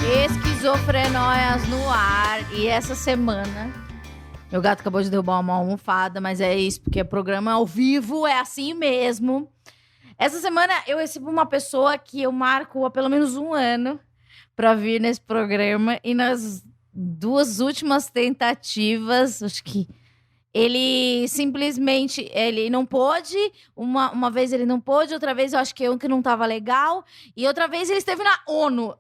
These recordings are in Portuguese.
Esquizofrenóias no ar. E essa semana, meu gato acabou de derrubar uma almofada, mas é isso, porque é programa ao vivo, é assim mesmo. Essa semana eu recebo uma pessoa que eu marco há pelo menos um ano para vir nesse programa. E nas duas últimas tentativas, acho que ele simplesmente, ele não pôde, uma vez ele não pôde, outra vez eu acho que não tava legal, e outra vez ele esteve na ONU,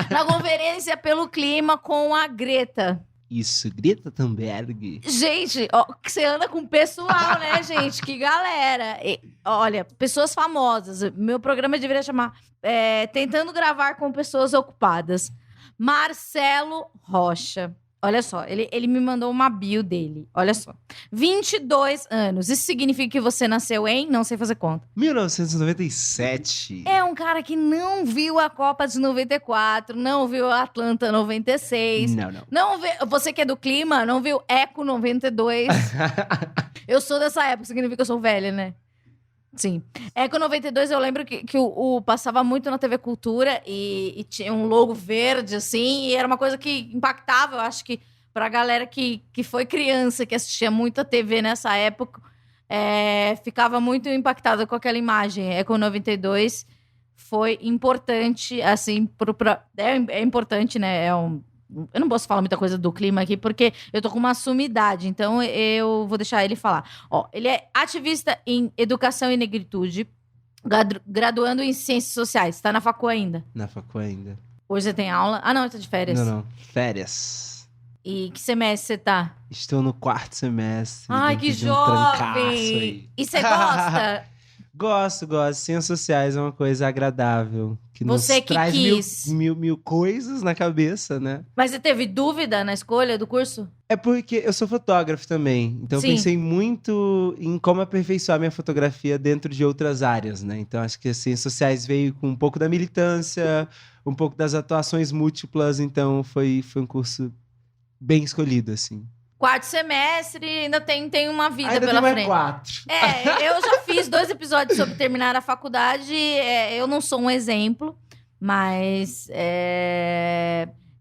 na Conferência pelo Clima com a Greta. Isso, Greta Thunberg. Gente, ó, que você anda com pessoal, né, gente? Que galera. Olha, pessoas famosas. Meu programa deveria chamar Tentando Gravar com Pessoas Ocupadas. Marcelo Rocha. Olha só, ele me mandou uma bio dele. Olha só. 22 anos. Isso significa que você nasceu em... Não sei fazer conta. 1997. É um cara que não viu a Copa de 94, não viu a Atlanta 96. Não viu, você que é do clima, não viu Eco 92. Eu sou dessa época, significa que eu sou velha, né? Sim. Eco 92, eu lembro que o passava muito na TV Cultura e tinha um logo verde, assim, e era uma coisa que impactava, eu acho que pra galera que foi criança, que assistia muita TV nessa época, ficava muito impactada com aquela imagem. Eco 92 foi importante, assim, é importante, né? Eu não posso falar muita coisa do clima aqui, porque eu tô com uma sumidade, então eu vou deixar ele falar. Ó, ele é ativista em educação e negritude, graduando em ciências sociais. Tá na facu ainda? Na facu ainda. Hoje você tem aula? Ah, não, tá de férias. Não. Férias. E que semestre você tá? Estou no 4º semestre. Ai, que jovem! E você gosta? Gosto. Ciências sociais é uma coisa agradável. Que você nos que traz quis. mil coisas na cabeça, né? Mas você teve dúvida na escolha do curso? É porque eu sou fotógrafo também. Então eu pensei muito em como aperfeiçoar minha fotografia dentro de outras áreas, né? Então acho que as ciências sociais veio com um pouco da militância, um pouco das atuações múltiplas. Então foi um curso bem escolhido, assim. 4º semestre, ainda tem uma vida ainda pela tem frente. 4. Eu já fiz 2 episódios sobre terminar a faculdade. Eu não sou um exemplo, mas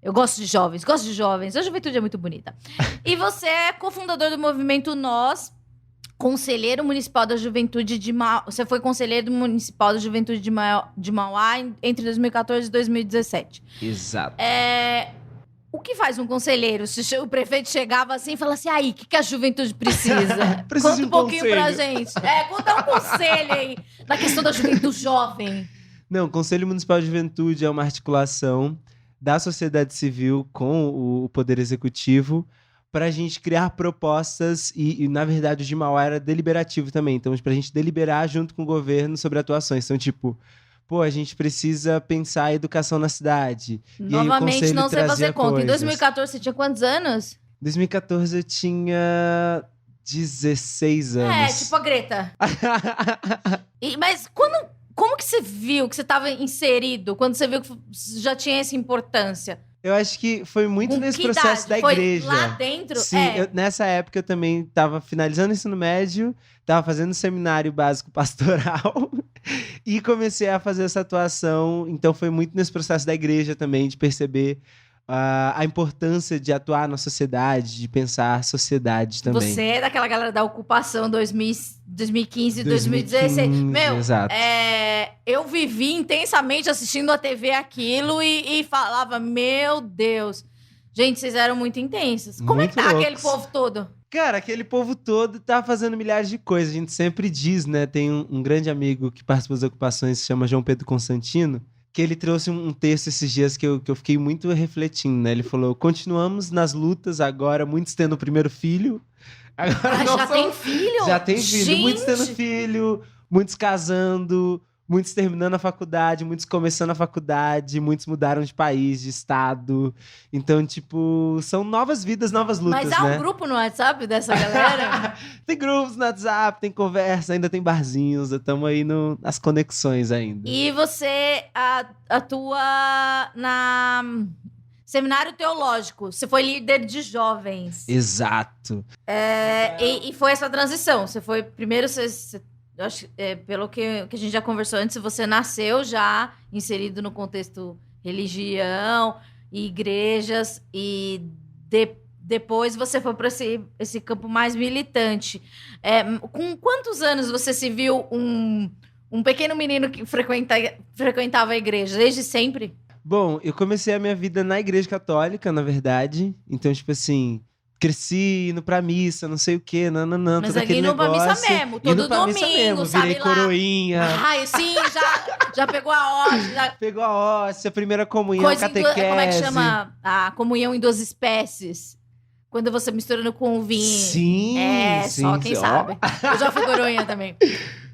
eu gosto de jovens. A juventude é muito bonita. E você é cofundador do movimento Nós, conselheiro municipal da juventude de Mauá. Você foi conselheiro municipal da juventude de Mauá entre 2014 e 2017. Exato. O que faz um conselheiro? Se o prefeito chegava assim e falava assim, aí, o que a juventude precisa? Conta um pouquinho pra gente. Conta um conselho aí da questão da juventude jovem. Não, o Conselho Municipal de Juventude é uma articulação da sociedade civil com o Poder Executivo para a gente criar propostas e, na verdade, o de Mauá era deliberativo também. Então, para a gente deliberar junto com o governo sobre atuações. Então, tipo... Pô, a gente precisa pensar a educação na cidade. Novamente, não sei fazer conta. Coisas. Em 2014, você tinha quantos anos? Em 2014, eu tinha 16 anos. Tipo a Greta. Mas como que você viu que você estava inserido? Quando você viu que já tinha essa importância? Eu acho que foi muito nesse processo da igreja. Foi lá dentro? Sim, nessa época eu também estava finalizando o ensino médio, estava fazendo seminário básico pastoral e comecei a fazer essa atuação. Então foi muito nesse processo da igreja também, de perceber a importância de atuar na sociedade, de pensar a sociedade também. Você é daquela galera da ocupação 2015, 2016. Meu, exato. Eu vivi intensamente assistindo a TV aquilo e falava, meu Deus. Gente, vocês eram muito intensas. Como muito é que tá loucos. aquele povo todo? Cara, aquele povo todo tá fazendo milhares de coisas. A gente sempre diz, né? Tem um grande amigo que participa das ocupações, se chama João Pedro Constantino, que ele trouxe um texto esses dias que eu fiquei muito refletindo, né? Ele falou, continuamos nas lutas agora, muitos tendo o primeiro filho. Agora já tem filho? Já tem filho. Gente. Muitos tendo filho, muitos casando, muitos terminando a faculdade, muitos começando a faculdade, muitos mudaram de país, de estado. Então, tipo, são novas vidas, novas lutas, Mas há né? um grupo no WhatsApp dessa galera? Tem grupos no WhatsApp, tem conversa, ainda tem barzinhos, estamos aí nas conexões ainda. E você atua na Seminário Teológico. Você foi líder de jovens. Exato. E foi essa transição. Você foi... Primeiro, eu acho, pelo que a gente já conversou antes, você nasceu já inserido no contexto religião. e igrejas, e depois você foi para esse campo mais militante. Com quantos anos você se viu um pequeno menino que frequentava a igreja? Desde sempre? Bom, eu comecei a minha vida na igreja católica, na verdade. Então, tipo assim, cresci indo pra missa, não sei o quê, nananã, mas todo aquele indo negócio. Pra missa mesmo, todo domingo, mesmo, sabe virei lá. coroinha. Ai, sim, já pegou a hóstia. Pegou a hóstia, primeira comunhão, catequese. Como é que chama? A comunhão em 2 espécies. Quando você misturando com o vinho. Sim, sim, só quem sabe. Eu já fui coroinha também.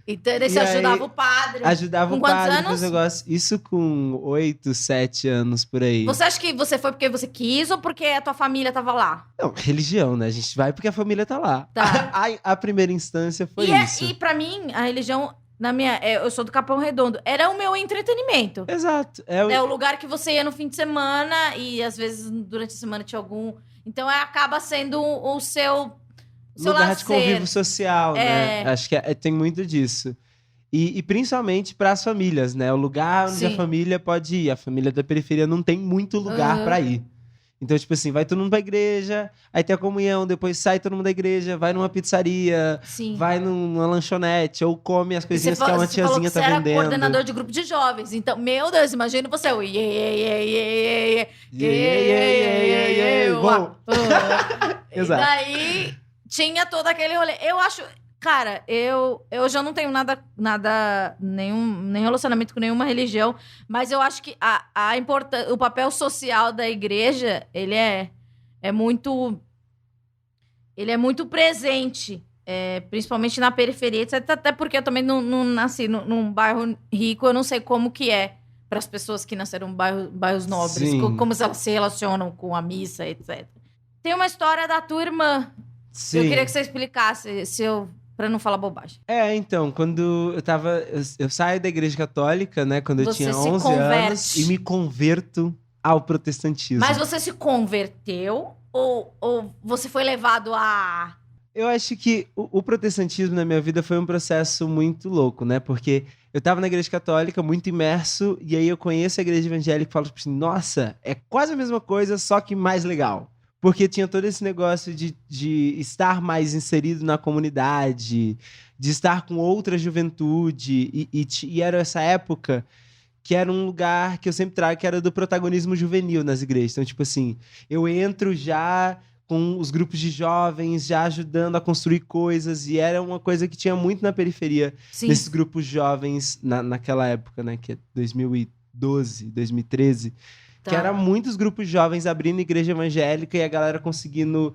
Então, daí você ajudava o padre. Ajudava com o padre quantos com os negócios. Isso com 8, 7 anos, por aí. Você acha que você foi porque você quis ou porque a tua família tava lá? Não, religião, né? A gente vai porque a família tá lá. Tá. A primeira instância foi isso. E pra mim, a religião, eu sou do Capão Redondo, era o meu entretenimento. Exato. É o lugar que você ia no fim de semana e às vezes durante a semana tinha algum... Então acaba sendo o seu lugar lazer. De convívio social, né? Acho que tem muito disso. E principalmente para as famílias, né? O lugar onde a família pode ir. A família da periferia não tem muito lugar para ir. Então, tipo assim, vai todo mundo pra igreja, aí tem a comunhão, depois sai todo mundo da igreja, vai numa pizzaria, vai numa lanchonete, ou come as coisinhas que uma tiazinha tá vendendo. Você era coordenador de grupo de jovens. Então, meu Deus, imagina você. Exato. E daí tinha todo aquele rolê. Eu acho... Cara, eu já não tenho nenhum relacionamento com nenhuma religião, mas eu acho que o papel social da igreja, ele é muito presente, principalmente na periferia, etc. Até porque eu também não nasci num bairro rico, eu não sei como que é para as pessoas que nasceram em bairros nobres, como elas se relacionam com a missa, etc. Tem uma história da tua irmã. Sim. Eu queria que você explicasse, pra não falar bobagem. Então, quando eu saio da igreja católica, né, quando eu tinha 11 anos, e me converto ao protestantismo. Mas você se converteu ou você foi levado a... Eu acho que o protestantismo na minha vida foi um processo muito louco, né, porque eu tava na igreja católica, muito imerso, e aí eu conheço a igreja evangélica e falo assim, nossa, é quase a mesma coisa, só que mais legal. Porque tinha todo esse negócio de estar mais inserido na comunidade, de estar com outra juventude. E era essa época que era um lugar que eu sempre trago, que era do protagonismo juvenil nas igrejas. Então, tipo assim, eu entro já com os grupos de jovens, já ajudando a construir coisas. E era uma coisa que tinha muito na periferia, nesses grupos jovens naquela época, né? Que é 2012, 2013. Que era muitos grupos jovens abrindo igreja evangélica e a galera conseguindo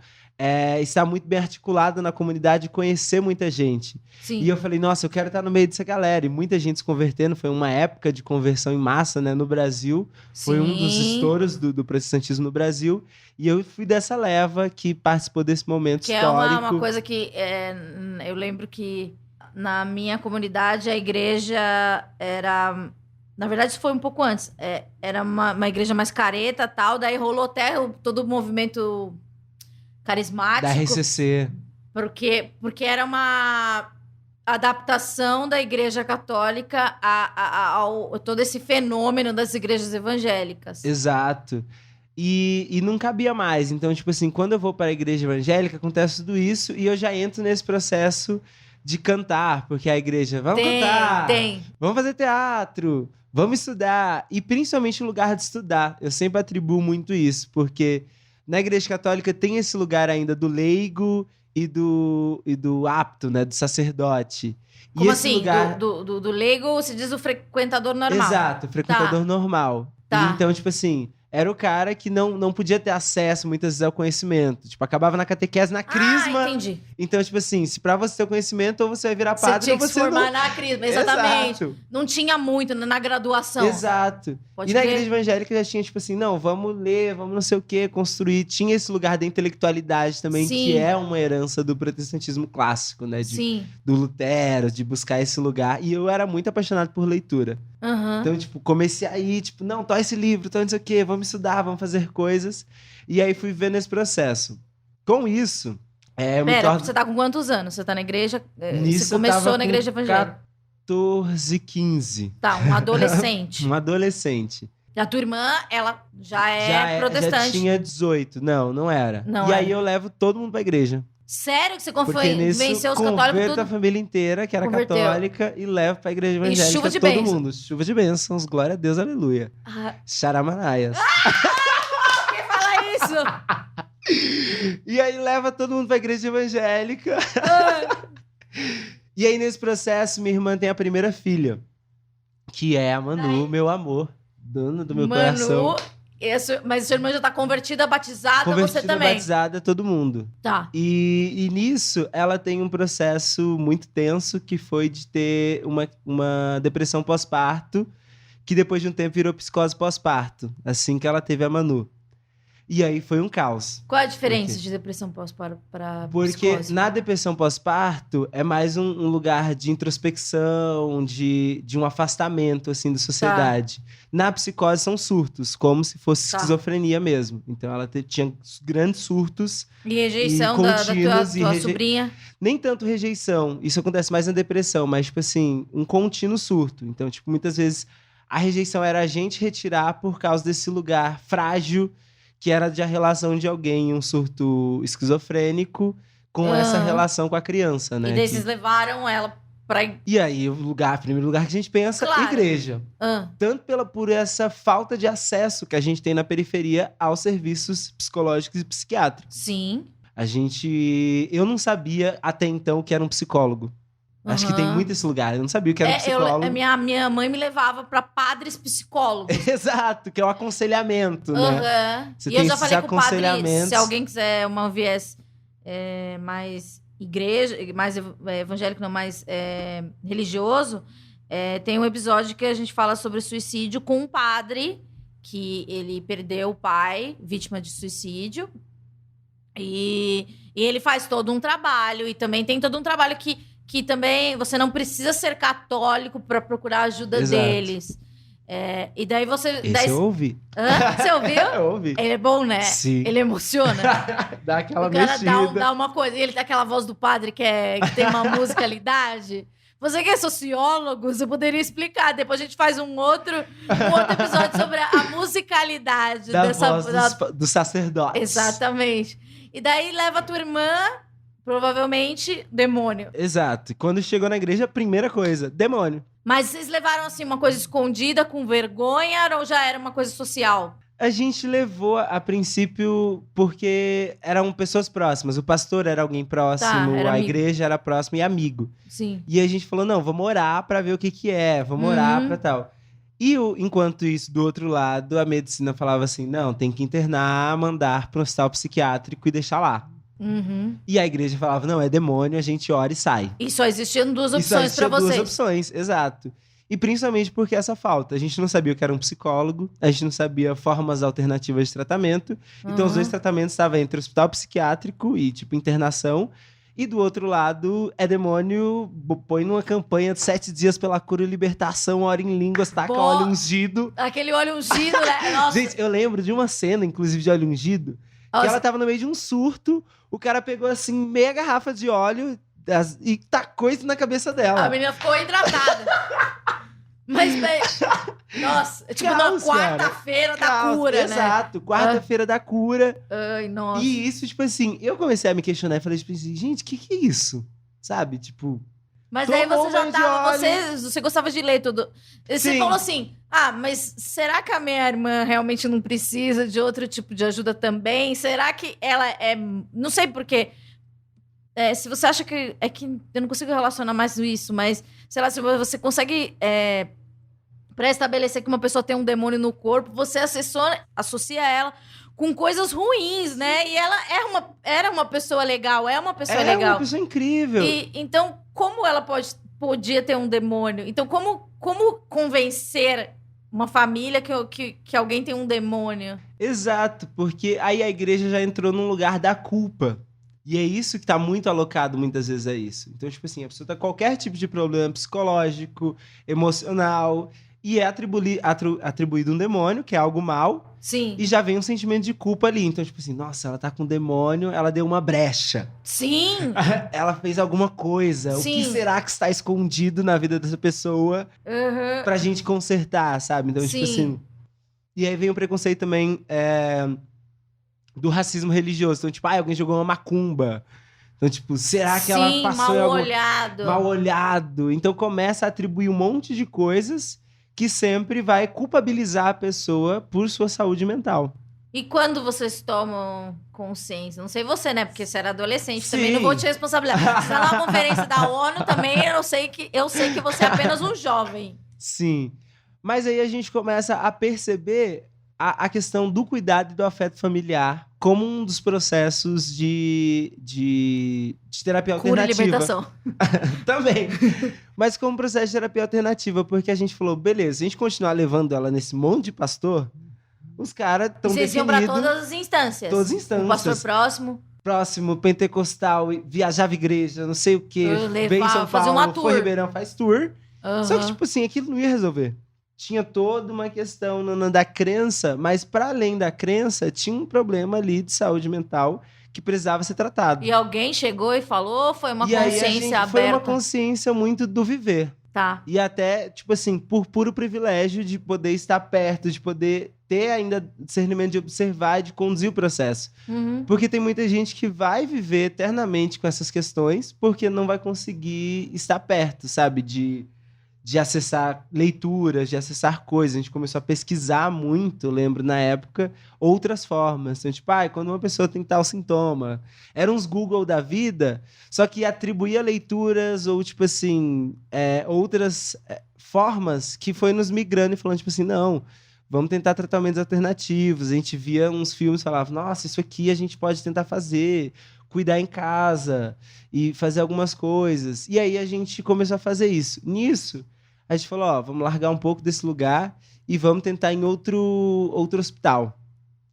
estar muito bem articulada na comunidade e conhecer muita gente. Sim. E eu falei, nossa, eu quero estar no meio dessa galera. E muita gente se convertendo. Foi uma época de conversão em massa, né, no Brasil. Sim. Foi um dos estouros do protestantismo no Brasil. E eu fui dessa leva que participou desse momento histórico. Que é uma coisa que... eu lembro que na minha comunidade a igreja era... Na verdade, isso foi um pouco antes. Era uma igreja mais careta e tal. Daí rolou até todo o movimento carismático. Da RCC. Porque era uma adaptação da igreja católica a todo esse fenômeno das igrejas evangélicas. Exato. E não cabia mais. Então, tipo assim, quando eu vou para a igreja evangélica, acontece tudo isso. E eu já entro nesse processo de cantar. Porque a igreja, vamos cantar. Vamos fazer teatro. Vamos estudar, e principalmente o lugar de estudar. Eu sempre atribuo muito isso, porque na igreja católica tem esse lugar ainda do leigo e do apto, né? Do sacerdote. Como e esse assim? Lugar... Do leigo, se diz o frequentador normal. Exato, o frequentador normal. Tá. Então, tipo assim... Era o cara que não podia ter acesso, muitas vezes, ao conhecimento. Tipo, acabava na catequese, na crisma. Entendi. Então, tipo assim, se pra você ter o conhecimento, ou você vai virar padre, tinha ou você se formar na crisma, exatamente. Exato. Não tinha muito na graduação. Exato. E na igreja evangélica já tinha, tipo assim, não, vamos ler, vamos não sei o quê, construir. Tinha esse lugar da intelectualidade também, que é uma herança do protestantismo clássico, né? Do Lutero, de buscar esse lugar. E eu era muito apaixonado por leitura. Uhum. Então, tipo, comecei a ir, tipo, não, tô esse livro, tô não sei o quê, vamos estudar, vamos fazer coisas. E aí fui vendo esse processo. Com isso, você tá com quantos anos? Você tá na igreja? Nisso você começou na igreja evangélica? 14, 15. Tá, um adolescente. Um adolescente. A tua irmã, ela já é protestante. Já tinha 18. Não era. Não e era. aí eu levo todo mundo pra igreja. Sério que você Porque nisso, convenceu os católicos converto tudo? a família inteira, que era católica, e levo pra igreja evangélica chuva de todo bênçãos. mundo. Chuva de bênçãos, glória a Deus, aleluia. Charamanaias. Quem fala isso? E aí leva todo mundo pra igreja evangélica. E aí nesse processo, minha irmã tem a primeira filha, que é a Manu, meu amor, dona do meu coração. Mas sua irmã já tá convertida, batizada, você também. Batizada, todo mundo. Tá. E nisso, ela tem um processo muito tenso, que foi de ter uma depressão pós-parto, que depois de um tempo virou psicose pós-parto, assim que ela teve a Manu. E aí foi um caos. Qual é a diferença de depressão pós-parto para Porque psicose? na depressão pós-parto é mais um lugar de introspecção, de um afastamento, assim, da sociedade. Tá. Na psicose são surtos, como se fosse esquizofrenia mesmo. Então ela tinha grandes surtos. E rejeição da tua sobrinha? Nem tanto rejeição. Isso acontece mais na depressão, mas, tipo assim, um contínuo surto. Então, tipo, muitas vezes a rejeição era a gente retirar por causa desse lugar frágil, que era de a relação de alguém, um surto esquizofrênico, com essa relação com a criança, né? E daí vocês levaram ela pra... E aí, o primeiro lugar que a gente pensa, igreja. Tanto por essa falta de acesso que a gente tem na periferia aos serviços psicológicos e psiquiátricos. Sim. Eu não sabia até então o que era um psicólogo. Acho que tem muito esse lugar. Eu não sabia o que era um psicólogo. Minha mãe me levava pra padres psicólogos. Exato, que é o aconselhamento, né? E eu já falei com o padre, se alguém quiser um viés mais igreja, mais evangélico, não, mais religioso, tem um episódio que a gente fala sobre suicídio com um padre, que ele perdeu o pai, vítima de suicídio. E ele faz todo um trabalho, e também tem todo um trabalho que também você não precisa ser católico para procurar a ajuda deles. E daí você... Eu ouvi. Você ouviu? Eu ouvi. Ele é bom, né? Sim. Ele emociona. Dá aquela mexida. Dá uma coisa. E ele tem aquela voz do padre que tem uma musicalidade. Você que é sociólogo, você poderia explicar. Depois a gente faz um outro episódio sobre a musicalidade dessa voz do sacerdote. Exatamente. E daí leva a tua irmã... Provavelmente, demônio. Exato. Quando chegou na igreja, a primeira coisa, demônio. Mas vocês levaram, assim, uma coisa escondida, com vergonha, ou já era uma coisa social? A gente levou, a princípio, porque eram pessoas próximas. O pastor era alguém próximo, a igreja era próxima e amigo. Sim. E a gente falou, não, vamos orar pra ver o que é, vamos orar pra tal. E enquanto isso, do outro lado, a medicina falava assim, não, tem que internar, mandar pro hospital psiquiátrico e deixar lá. E a igreja falava, não, é demônio, a gente ora e sai. E só existiam duas opções pra vocês. 2 opções, exato. E principalmente porque essa falta. A gente não sabia o que era um psicólogo, a gente não sabia formas alternativas de tratamento. Então os 2 tratamentos estavam entre hospital psiquiátrico e, tipo, internação. E do outro lado, é demônio, põe numa campanha de 7 dias pela cura e libertação, ora em línguas, taca óleo ungido. Aquele óleo ungido, né? Nossa. Gente, eu lembro de uma cena, inclusive, de óleo ungido, que ela tava no meio de um surto, o cara pegou, assim, meia garrafa de óleo e tacou isso na cabeça dela. A menina ficou hidratada. Mas, bem... Nossa, tipo, na quarta-feira da cura, né? Exato, quarta-feira da cura. Ai, nossa. E isso, tipo assim, eu comecei a me questionar e falei, tipo assim, gente, o que é isso? Sabe, tipo... Mas aí você já tava... Você gostava de ler tudo. Você falou assim, mas será que a minha irmã realmente não precisa de outro tipo de ajuda também? Será que ela é... Não sei por quê. Se você acha que... É que eu não consigo relacionar mais isso, mas... Sei lá, se você consegue... Pra estabelecer que uma pessoa tem um demônio no corpo, você associa ela com coisas ruins, né? E ela era uma pessoa legal, é uma pessoa legal. É uma pessoa incrível. Então, como ela podia ter um demônio? Então, como convencer uma família que alguém tem um demônio? Exato, porque aí a igreja já entrou num lugar da culpa. E é isso que tá muito alocado muitas vezes a isso. Então, tipo assim, a pessoa tá com qualquer tipo de problema psicológico, emocional... E é atribuído um demônio, que é algo mal. Sim. E já vem um sentimento de culpa ali. Então, tipo assim, nossa, ela tá com um demônio, ela deu uma brecha. Sim. Ela fez alguma coisa. Sim. O que será que está escondido na vida dessa pessoa pra gente consertar, sabe? Então, tipo assim... E aí vem o preconceito também do racismo religioso. Então, tipo, alguém jogou uma macumba. Então, tipo, será que ela passou mal olhado. Mal olhado. Então começa a atribuir um monte de coisas que sempre vai culpabilizar a pessoa por sua saúde mental. E quando vocês tomam consciência? Não sei você, né? Porque você era adolescente. Sim. Também não vou te responsabilizar. Você tá numa conferência da ONU também, eu sei que você é apenas um jovem. Sim. Mas aí a gente começa a perceber a questão do cuidado e do afeto familiar como um dos processos de terapia Cura alternativa. E libertação. Também. Mas como processo de terapia alternativa, porque a gente falou, beleza, se a gente continuar levando ela nesse monte de pastor, os caras estão definidos... Vocês iam pra todas as instâncias. Todas as instâncias. O pastor próximo. Próximo, pentecostal, viajava igreja, não sei o quê. Vem em São Paulo, fazer uma tour. Foi Ribeirão, faz tour. Uhum. Só que, tipo assim, aquilo não ia resolver. Tinha toda uma questão da crença, mas para além da crença, tinha um problema ali de saúde mental que precisava ser tratado. E alguém chegou e falou, foi uma consciência aberta? Foi uma consciência muito do viver. Tá. E até, tipo assim, por puro privilégio de poder estar perto, de poder ter ainda discernimento de observar e de conduzir o processo. Uhum. Porque tem muita gente que vai viver eternamente com essas questões porque não vai conseguir estar perto, sabe? De acessar leituras, de acessar coisas. A gente começou a pesquisar muito, eu lembro, na época, outras formas. Então, tipo, quando uma pessoa tem tal sintoma. Eram uns Google da vida, só que atribuía leituras ou, tipo assim, outras formas que foi nos migrando e falando, tipo assim, não, vamos tentar tratamentos alternativos. A gente via uns filmes e falava, nossa, isso aqui a gente pode tentar fazer, cuidar em casa e fazer algumas coisas. E aí a gente começou a fazer isso. Nisso, a gente falou, vamos largar um pouco desse lugar e vamos tentar em outro hospital,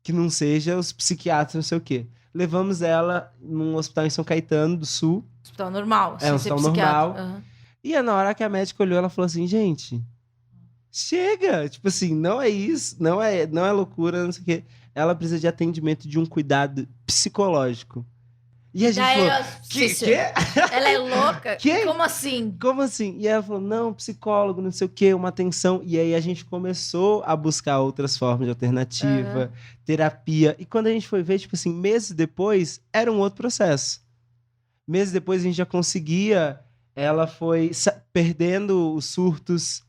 que não seja os psiquiatras, não sei o quê. Levamos ela num hospital em São Caetano do Sul. Hospital normal. Um hospital normal. Uhum. E na hora que a médica olhou, ela falou assim, gente, chega! Tipo assim, não é isso, não é loucura, não sei o quê. Ela precisa de atendimento, de um cuidado psicológico. E a gente falou, que? Ela é louca? Que? Como assim? Como assim? E ela falou, não, psicólogo, não sei o quê, uma atenção. E aí a gente começou a buscar outras formas de alternativa, terapia. E quando a gente foi ver, tipo assim, meses depois, era um outro processo. Meses depois a gente já conseguia, ela foi perdendo os surtos.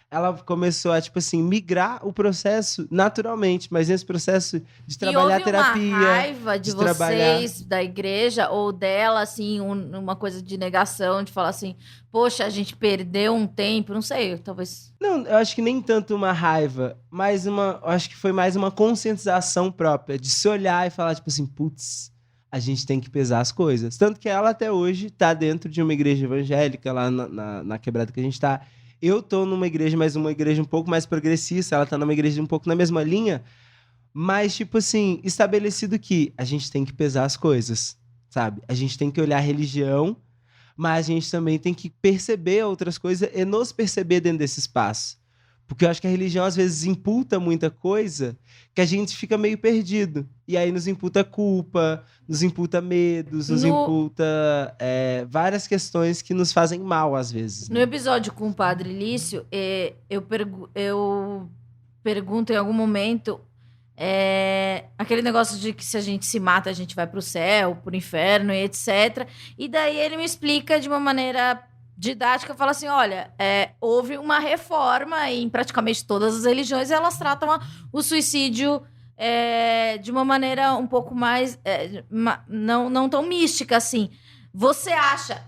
Ela começou a, tipo assim, migrar o processo naturalmente, mas nesse processo de trabalhar a terapia. E houve uma raiva de vocês, da igreja, ou dela, assim, uma coisa de negação, de falar assim, poxa, a gente perdeu um tempo, não sei, talvez... Não, eu acho que nem tanto uma raiva, mas eu acho que foi mais uma conscientização própria, de se olhar e falar, tipo assim, putz, a gente tem que pesar as coisas. Tanto que ela até hoje tá dentro de uma igreja evangélica, lá na quebrada que a gente tá. Eu tô numa igreja, mas uma igreja um pouco mais progressista, ela tá numa igreja um pouco na mesma linha, mas, tipo assim, estabelecido que a gente tem que pesar as coisas, sabe? A gente tem que olhar a religião, mas a gente também tem que perceber outras coisas e nos perceber dentro desse espaço. Porque eu acho que a religião, às vezes, imputa muita coisa que a gente fica meio perdido. E aí nos imputa culpa, nos imputa medos, nos imputa várias questões que nos fazem mal, às vezes. Né? No episódio com o Padre Lício, eu pergunto em algum momento aquele negócio de que se a gente se mata, a gente vai pro céu, pro inferno e etc. E daí ele me explica de uma maneira... didática, fala assim, olha, houve uma reforma em praticamente todas as religiões e elas tratam o suicídio de uma maneira um pouco mais, não tão mística assim. Você acha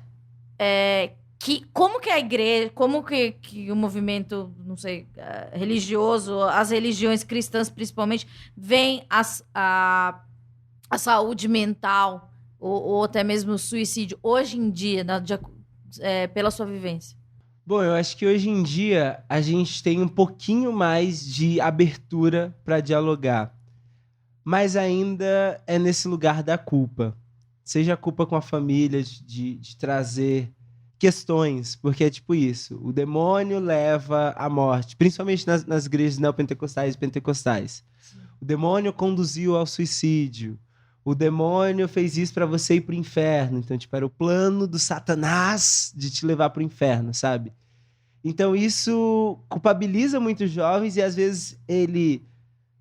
que, como que a igreja, como que o movimento, não sei, religioso, as religiões cristãs principalmente, veem a saúde mental ou até mesmo o suicídio hoje em dia, pela sua vivência? Bom, eu acho que hoje em dia a gente tem um pouquinho mais de abertura para dialogar, mas ainda é nesse lugar da culpa. Seja a culpa com a família, de trazer questões, porque é tipo isso, o demônio leva à morte, principalmente nas igrejas neopentecostais e pentecostais. Sim. O demônio conduziu ao suicídio. O demônio fez isso pra você ir pro inferno. Então, tipo, era o plano do Satanás de te levar pro inferno, sabe? Então, isso culpabiliza muitos jovens e, às vezes, ele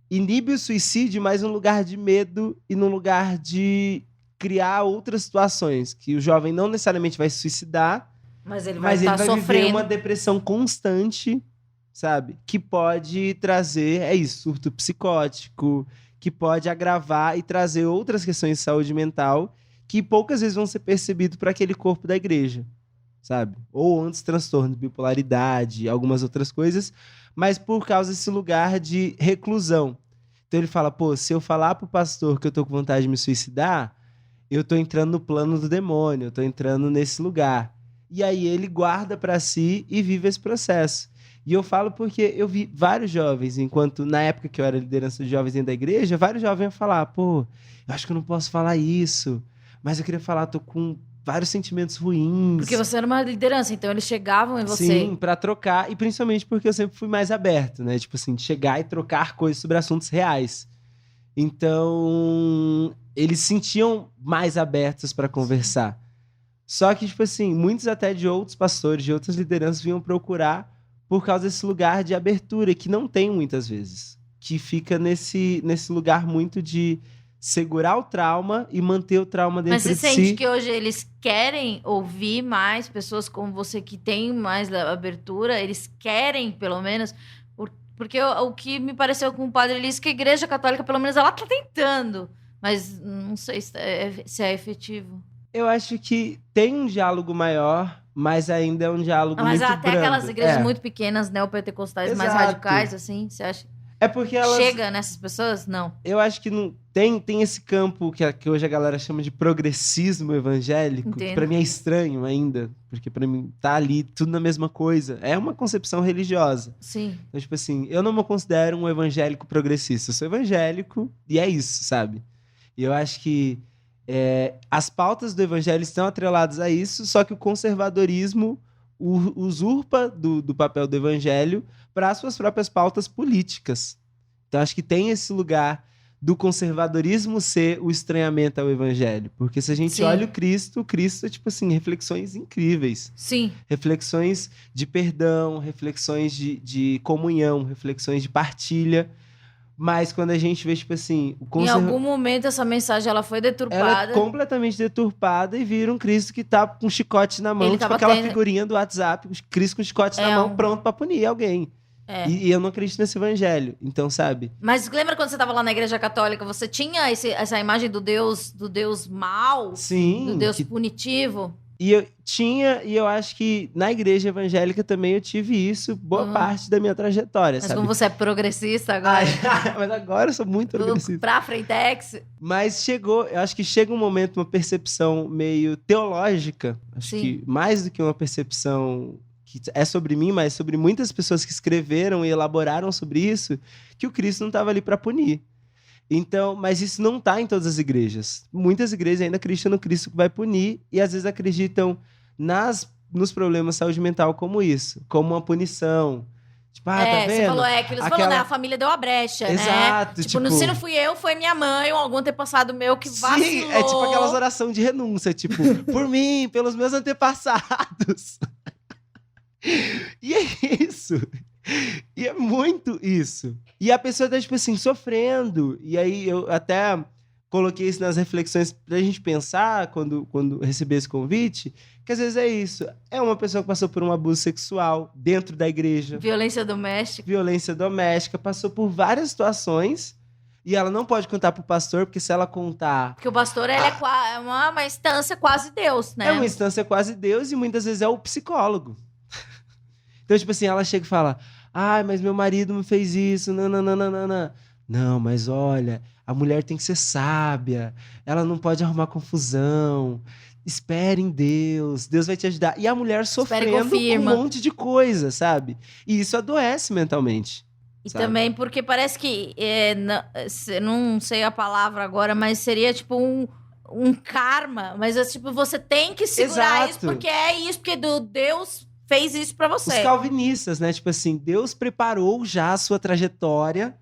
inibe o suicídio, mas num lugar de medo e num lugar de criar outras situações, que o jovem não necessariamente vai se suicidar, mas ele vai sofrendo. Viver uma depressão constante, sabe? Que pode trazer, surto psicótico, que pode agravar e trazer outras questões de saúde mental que poucas vezes vão ser percebidas por aquele corpo da igreja, sabe? Ou antes transtorno de bipolaridade, algumas outras coisas, mas por causa desse lugar de reclusão. Então ele fala, se eu falar pro pastor que eu tô com vontade de me suicidar, eu tô entrando no plano do demônio, eu tô entrando nesse lugar. E aí ele guarda para si e vive esse processo. E eu falo porque eu vi vários jovens, enquanto na época que eu era liderança de jovens dentro da igreja, vários jovens iam falar, eu acho que eu não posso falar isso, mas eu queria falar, tô com vários sentimentos ruins. Porque você era uma liderança, então eles chegavam em você. Sim, pra trocar, e principalmente porque eu sempre fui mais aberto, né? Tipo assim, de chegar e trocar coisas sobre assuntos reais. Então, eles se sentiam mais abertos para conversar. Só que, tipo assim, muitos até de outros pastores, de outras lideranças vinham procurar por causa desse lugar de abertura, que não tem muitas vezes. Que fica nesse lugar muito de segurar o trauma e manter o trauma dentro de si. Mas você sente que hoje eles querem ouvir mais pessoas como você que tem mais abertura? Eles querem, pelo menos... Porque o que me pareceu com o padre Elis, que a Igreja Católica, pelo menos, ela tá tentando. Mas não sei se é efetivo. Eu acho que tem um diálogo maior, mas ainda é um diálogo muito brando. Mas até aquelas igrejas muito pequenas, neopentecostais, mais radicais, assim, você acha? É porque elas... Chega nessas pessoas? Não. Eu acho que não tem esse campo que hoje a galera chama de progressismo evangélico, que pra mim é estranho ainda, porque pra mim tá ali tudo na mesma coisa. É uma concepção religiosa. Sim. Então, tipo assim, eu não me considero um evangélico progressista. Eu sou evangélico e é isso, sabe? E eu acho que as pautas do evangelho estão atreladas a isso, só que o conservadorismo usurpa do papel do evangelho para as suas próprias pautas políticas. Então, acho que tem esse lugar do conservadorismo ser o estranhamento ao evangelho. Porque se a gente olha o Cristo é, tipo assim, reflexões incríveis. Sim. Reflexões de perdão, reflexões de comunhão, reflexões de partilha. Mas quando a gente vê, tipo assim... Em algum momento essa mensagem ela foi deturpada. Ela é completamente deturpada e vira um Cristo que tá com um chicote na mão. Tipo aquela figurinha do WhatsApp, Cristo com chicote na mão, pronto pra punir alguém. E eu não acredito nesse evangelho. Então, sabe? Mas lembra quando você tava lá na Igreja Católica, você tinha essa imagem do Deus mau? Sim. Do Deus punitivo? E eu tinha, e eu acho que na igreja evangélica também eu tive isso boa parte da minha trajetória, mas sabe? Como você é progressista agora. Mas agora eu sou muito progressista. Pra frentex. Mas eu acho que chega um momento, uma percepção meio teológica, acho que mais do que uma percepção que é sobre mim, mas sobre muitas pessoas que escreveram e elaboraram sobre isso, que o Cristo não estava ali para punir. Então, mas isso não está em todas as igrejas. Muitas igrejas ainda acreditam no Cristo que vai punir e às vezes acreditam nos problemas de saúde mental como isso, como uma punição. Tipo, tá vendo? Você falou, você falou, né? A família deu a brecha, Exato, né? Tipo, se não fui eu, foi minha mãe ou algum antepassado meu que vacilou. Sim, é tipo aquelas orações de renúncia, tipo, por mim, pelos meus antepassados. E é isso. E é muito isso. E a pessoa tá, tipo assim, sofrendo. E aí eu até coloquei isso nas reflexões pra gente pensar quando receber esse convite, que às vezes é isso. É uma pessoa que passou por um abuso sexual dentro da igreja. Violência doméstica. Passou por várias situações. E ela não pode contar pro pastor, porque se ela contar... Porque o pastor, ele é uma instância quase Deus, né? É uma instância quase Deus e muitas vezes é o psicólogo. Então, tipo assim, ela chega e fala... mas meu marido me fez isso, nananana. Não, mas olha, a mulher tem que ser sábia, ela não pode arrumar confusão, espere em Deus, Deus vai te ajudar. E a mulher sofrendo com um monte de coisa, sabe? E isso adoece mentalmente. E sabe? também porque parece que, não sei a palavra agora, mas seria tipo um karma, mas tipo, você tem que segurar isso, porque é isso, porque Deus... fez isso pra você. Os calvinistas, né? Tipo assim, Deus preparou já a sua trajetória.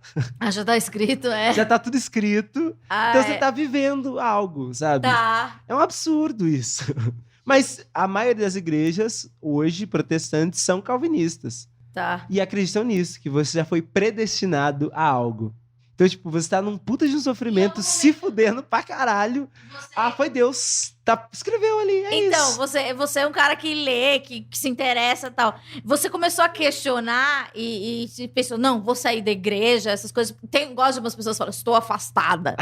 Já tá escrito, Já tá tudo escrito. Então você tá vivendo algo, sabe? Tá. É um absurdo isso. Mas a maioria das igrejas, hoje, protestantes, são calvinistas. Tá. E acreditam nisso, que você já foi predestinado a algo. Então, tipo, você tá num puta de um sofrimento, se fudendo pra caralho. Foi Deus. Escreveu ali, então, isso. Você é um cara que lê, que se interessa e tal. Você começou a questionar e pensou, não, vou sair da igreja, essas coisas. Gosto de umas pessoas que falam, estou afastada.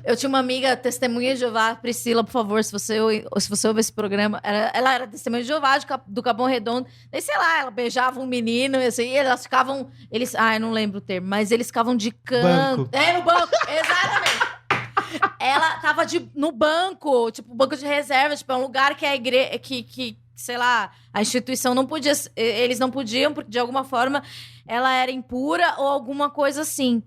Eu tinha uma amiga, testemunha de Jeová, Priscila, por favor, se você ouve esse programa, ela era testemunha de Jeová do Capão Redondo. Daí, sei lá, ela beijava um menino, e assim, elas ficavam... eu não lembro o termo, mas eles ficavam de canto. Banco. No banco, exatamente. Ela tava no banco, tipo, banco de reserva, tipo, é um lugar que a igreja, que sei lá, a instituição não podia, eles não podiam, porque de alguma forma ela era impura ou alguma coisa assim.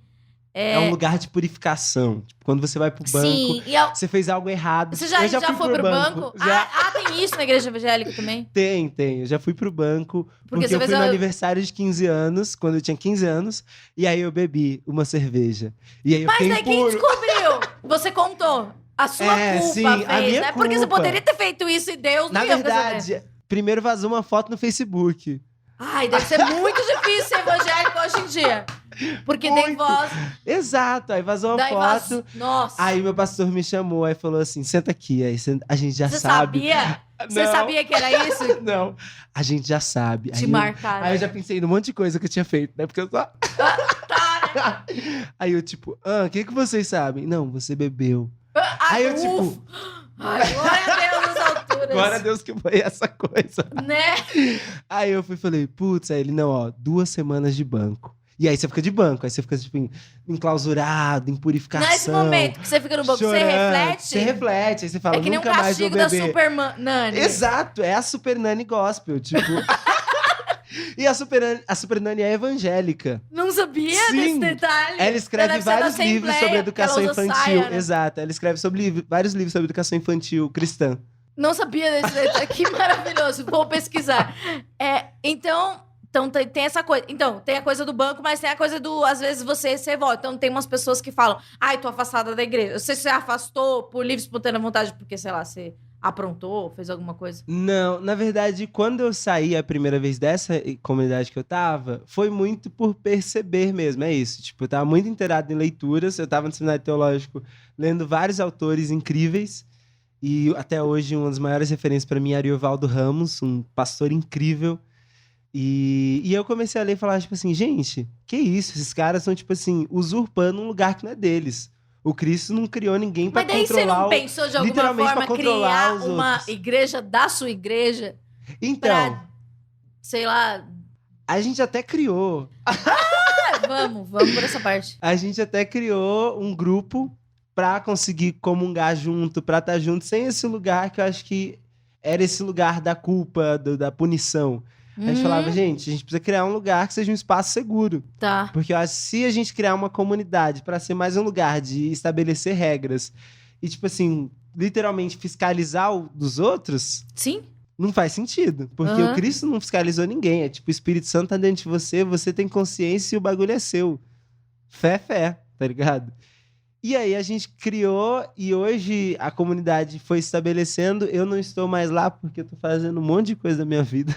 É um lugar de purificação. Tipo, quando você vai pro banco, sim, você fez algo errado. Você já foi pro banco? Já. Tem isso na igreja evangélica também? Tem. Eu já fui pro banco, porque eu fui no aniversário de 15 anos, quando eu tinha 15 anos, e aí eu bebi uma cerveja. E aí eu fiquei impuro. Quem descobriu? Você contou. A sua culpa sim, fez, a minha né? culpa. Porque você poderia ter feito isso e Deus não ia Na verdade, primeiro vazou uma foto no Facebook. Ai, deve ser muito difícil ser evangélico hoje em dia. Porque muito. tem voz. Exato, aí vazou uma foto. Nossa. Aí meu pastor me chamou, aí falou assim, senta aqui. Aí a gente já sabe. Você sabia? Você sabia que era isso? Não, a gente já sabe. Te marcaram. Aí eu já pensei num monte de coisa que eu tinha feito, né? Porque eu só... Tá, né? Aí eu tipo, o que vocês sabem? Não, você bebeu. Aí eu tipo... Ai, glória a Deus nas alturas. Glória a Deus que foi essa coisa. Né? Aí eu falei, putz, aí ele, não, 2 semanas de banco. E aí você fica de banco, aí você fica, tipo, enclausurado, em purificação. Nesse momento que você fica no banco, chorando, você reflete? Você reflete, aí você fala, é que nem nunca mais vou beber. um castigo da Super Nani. Exato, é a Super Nani Gospel, tipo... E a Super Nani é evangélica. Não sabia Sim. desse detalhe? Ela escreve vários livros sobre educação infantil. Saia, né? Exato, ela escreve vários livros sobre educação infantil cristã. Não sabia desse detalhe, que maravilhoso, vou pesquisar. Então tem essa coisa. Então, tem a coisa do banco, mas tem a coisa do, às vezes, você volta. Então, tem umas pessoas que falam, tô afastada da igreja. Você se afastou por livre, espontânea vontade, porque, sei lá, você aprontou, fez alguma coisa? Não, na verdade, quando eu saí a primeira vez dessa comunidade que eu tava, foi muito por perceber mesmo, é isso. Tipo, eu tava muito inteirado em leituras, eu tava no seminário teológico lendo vários autores incríveis, e até hoje uma das maiores referências para mim é Ariovaldo Ramos, um pastor incrível. E eu comecei a ler e falar, tipo assim, gente, que isso? Esses caras estão, tipo assim, usurpando um lugar que não é deles. O Cristo não criou ninguém pra controlar... Mas daí você não pensou de alguma forma criar uma igreja da sua igreja? Então... Pra, sei lá... A gente até criou. Vamos por essa parte. A gente até criou um grupo pra conseguir comungar junto, pra estar junto, sem esse lugar que eu acho que era esse lugar da culpa, da punição. A gente falava, gente, a gente precisa criar um lugar que seja um espaço seguro. Tá. Porque eu acho que se a gente criar uma comunidade pra ser mais um lugar de estabelecer regras e, tipo assim, literalmente fiscalizar o dos outros... Sim. Não faz sentido. Porque o Cristo não fiscalizou ninguém. É tipo, o Espírito Santo tá dentro de você, você tem consciência e o bagulho é seu. Fé, tá ligado? E aí a gente criou e hoje a comunidade foi estabelecendo. Eu não estou mais lá porque eu tô fazendo um monte de coisa da minha vida.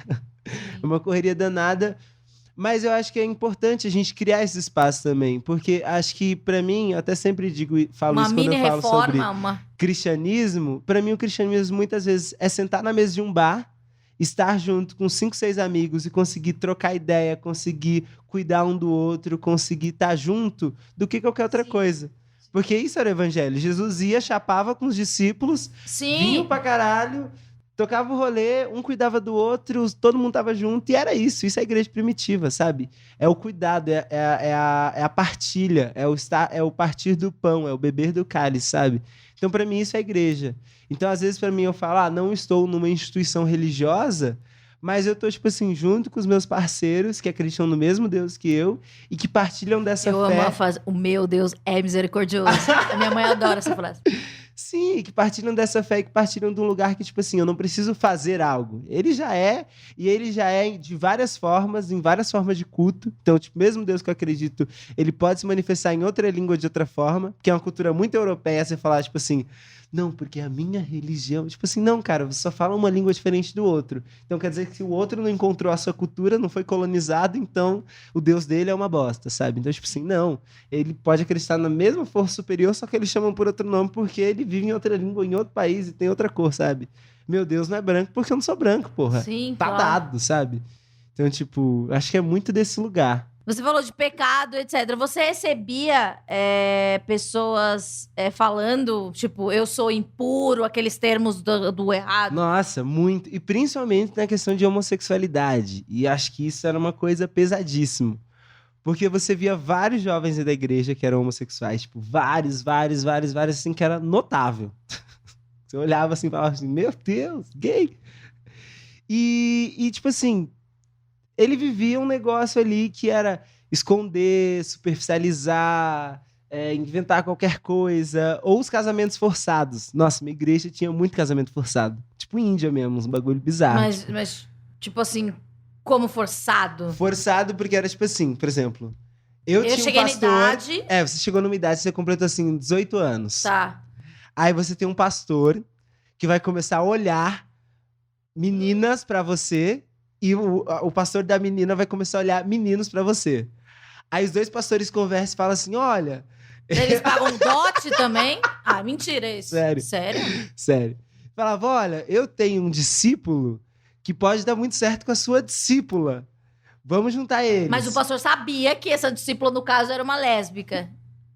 É uma correria danada. Mas eu acho que é importante a gente criar esse espaço também. Porque acho que, pra mim, eu até sempre digo, falo isso quando eu falo sobre cristianismo. Pra mim, o cristianismo muitas vezes é sentar na mesa de um bar, estar junto com 5, 6 amigos e conseguir trocar ideia, conseguir cuidar um do outro, conseguir estar junto do que qualquer outra coisa. Porque isso era o evangelho. Jesus ia, chapava com os discípulos, vinha pra caralho... Tocava o rolê, um cuidava do outro, todo mundo tava junto, e era isso. Isso é a igreja primitiva, sabe? É o cuidado, é a partilha, é o partir do pão, é o beber do cálice, sabe? Então, pra mim, isso é a igreja. Então, às vezes, pra mim, eu falo, não estou numa instituição religiosa, mas eu tô, tipo assim, junto com os meus parceiros que acreditam no mesmo Deus que eu e que partilham dessa fé. Eu amo a frase, o meu Deus é misericordioso. A minha mãe adora essa frase. Sim, que partilham dessa fé e que partilham de um lugar que, tipo assim, eu não preciso fazer algo. Ele já é, e ele já é de várias formas, em várias formas de culto. Então, tipo, mesmo Deus que eu acredito, ele pode se manifestar em outra língua de outra forma, que é uma cultura muito europeia, você falar, tipo assim, não, porque a minha religião... Tipo assim, não, cara, você só fala uma língua diferente do outro. Então quer dizer que se o outro não encontrou a sua cultura, não foi colonizado, então o Deus dele é uma bosta, sabe? Então, tipo assim, não. Ele pode acreditar na mesma força superior, só que eles chamam por outro nome porque ele vive em outra língua, em outro país e tem outra cor, sabe? Meu Deus não é branco porque eu não sou branco, porra. Sim, tá claro. dado, sabe? Então, tipo, acho que é muito desse lugar. Você falou de pecado, etc. Você recebia pessoas falando, tipo, eu sou impuro, aqueles termos do errado? Nossa, muito. E principalmente na questão de homossexualidade. E acho que isso era uma coisa pesadíssima. Porque você via vários jovens da igreja que eram homossexuais. Tipo, vários, assim, que era notável. Você olhava assim e falava assim, meu Deus, gay! E tipo assim... Ele vivia um negócio ali que era esconder, superficializar, inventar qualquer coisa. Ou os casamentos forçados. Nossa, minha igreja tinha muito casamento forçado. Tipo Índia mesmo, uns bagulho bizarro. Mas tipo assim, como forçado? Forçado porque era tipo assim, por exemplo... Eu tinha cheguei um pastor... na idade... você chegou numa idade, você completou assim, 18 anos. Tá. Aí você tem um pastor que vai começar a olhar meninas pra você... E o pastor da menina vai começar a olhar meninos pra você. Aí os dois pastores conversam e falam assim, olha... Eles pagam dote também? Ah, mentira isso. Sério. Sério. Falava, olha, eu tenho um discípulo que pode dar muito certo com a sua discípula. Vamos juntar eles. Mas o pastor sabia que essa discípula, no caso, era uma lésbica?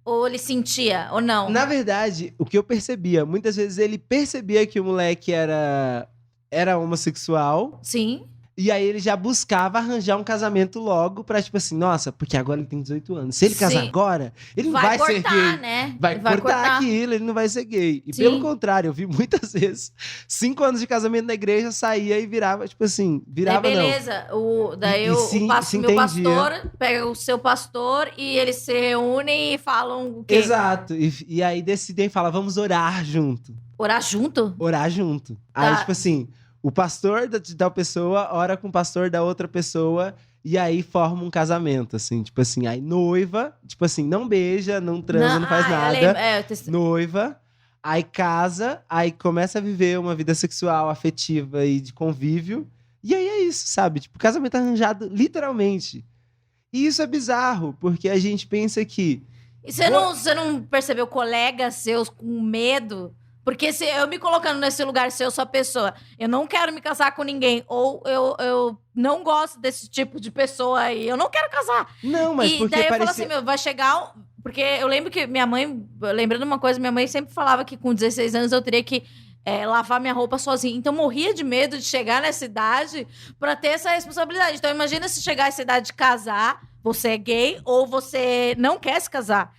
Ou ele sentia, ou não? Na verdade, o que eu percebia, muitas vezes ele percebia que o moleque era homossexual. Sim. E aí ele já buscava arranjar um casamento logo pra, tipo assim, nossa, porque agora ele tem 18 anos. Se ele casar agora, ele não vai ser gay. Né? Vai cortar aquilo, ele não vai ser gay. E pelo contrário, eu vi muitas vezes 5 anos de casamento na igreja, saía e virava, tipo assim, virava daí beleza. não. Meu pastor pega o seu pastor e eles se reúnem e falam o quê? Exato. E aí decidem e falam, vamos orar junto. Orar junto? Orar junto. Tá. Aí, tipo assim... O pastor da pessoa ora com o pastor da outra pessoa e aí forma um casamento, assim. Tipo assim, aí noiva, tipo assim, não beija, não transa, não faz nada. Noiva, aí casa, aí começa a viver uma vida sexual, afetiva e de convívio. E aí é isso, sabe? Tipo, casamento arranjado, literalmente. E isso é bizarro, porque a gente pensa que... E você não percebeu colegas seus com medo... Porque se eu me colocando nesse lugar, se eu sou a pessoa, eu não quero me casar com ninguém, ou eu não gosto desse tipo de pessoa aí, eu não quero casar. Não, mas porque daí eu falo assim, vai chegar... Porque eu lembro que minha mãe... Lembrando uma coisa, minha mãe sempre falava que com 16 anos eu teria que lavar minha roupa sozinha. Então, eu morria de medo de chegar nessa idade pra ter essa responsabilidade. Então, imagina se chegar essa idade de casar, você é gay ou você não quer se casar.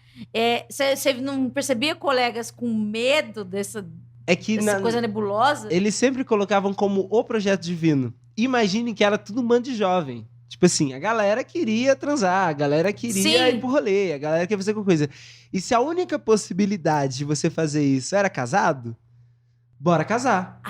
Você não percebia colegas com medo dessa coisa nebulosa? Eles sempre colocavam como o projeto divino. Imagine que era tudo um bando de jovem. Tipo assim, a galera queria transar, a galera queria ir pro rolê, a galera queria fazer qualquer coisa. E se a única possibilidade de você fazer isso era casado, bora casar.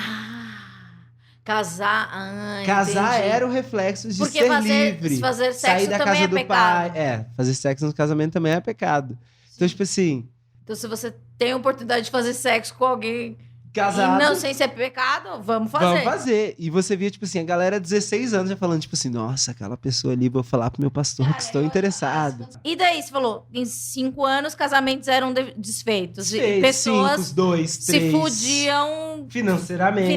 Casar. Casar entendi. era o reflexo de porque ser livre. Fazer sexo sair da também casa é do pecado. pai. Fazer sexo no casamento também é pecado. Então, tipo assim... Então, se você tem a oportunidade de fazer sexo com alguém... Casado. E não, sem ser pecado, vamos fazer. Vamos fazer. E você via, tipo assim, a galera 16 anos já falando, tipo assim, nossa, aquela pessoa ali, vou falar pro meu pastor que estou interessado. E daí, você falou, em 5 anos, casamentos eram desfeitos. E pessoas 5, 2, 3. se fudiam... Financeiramente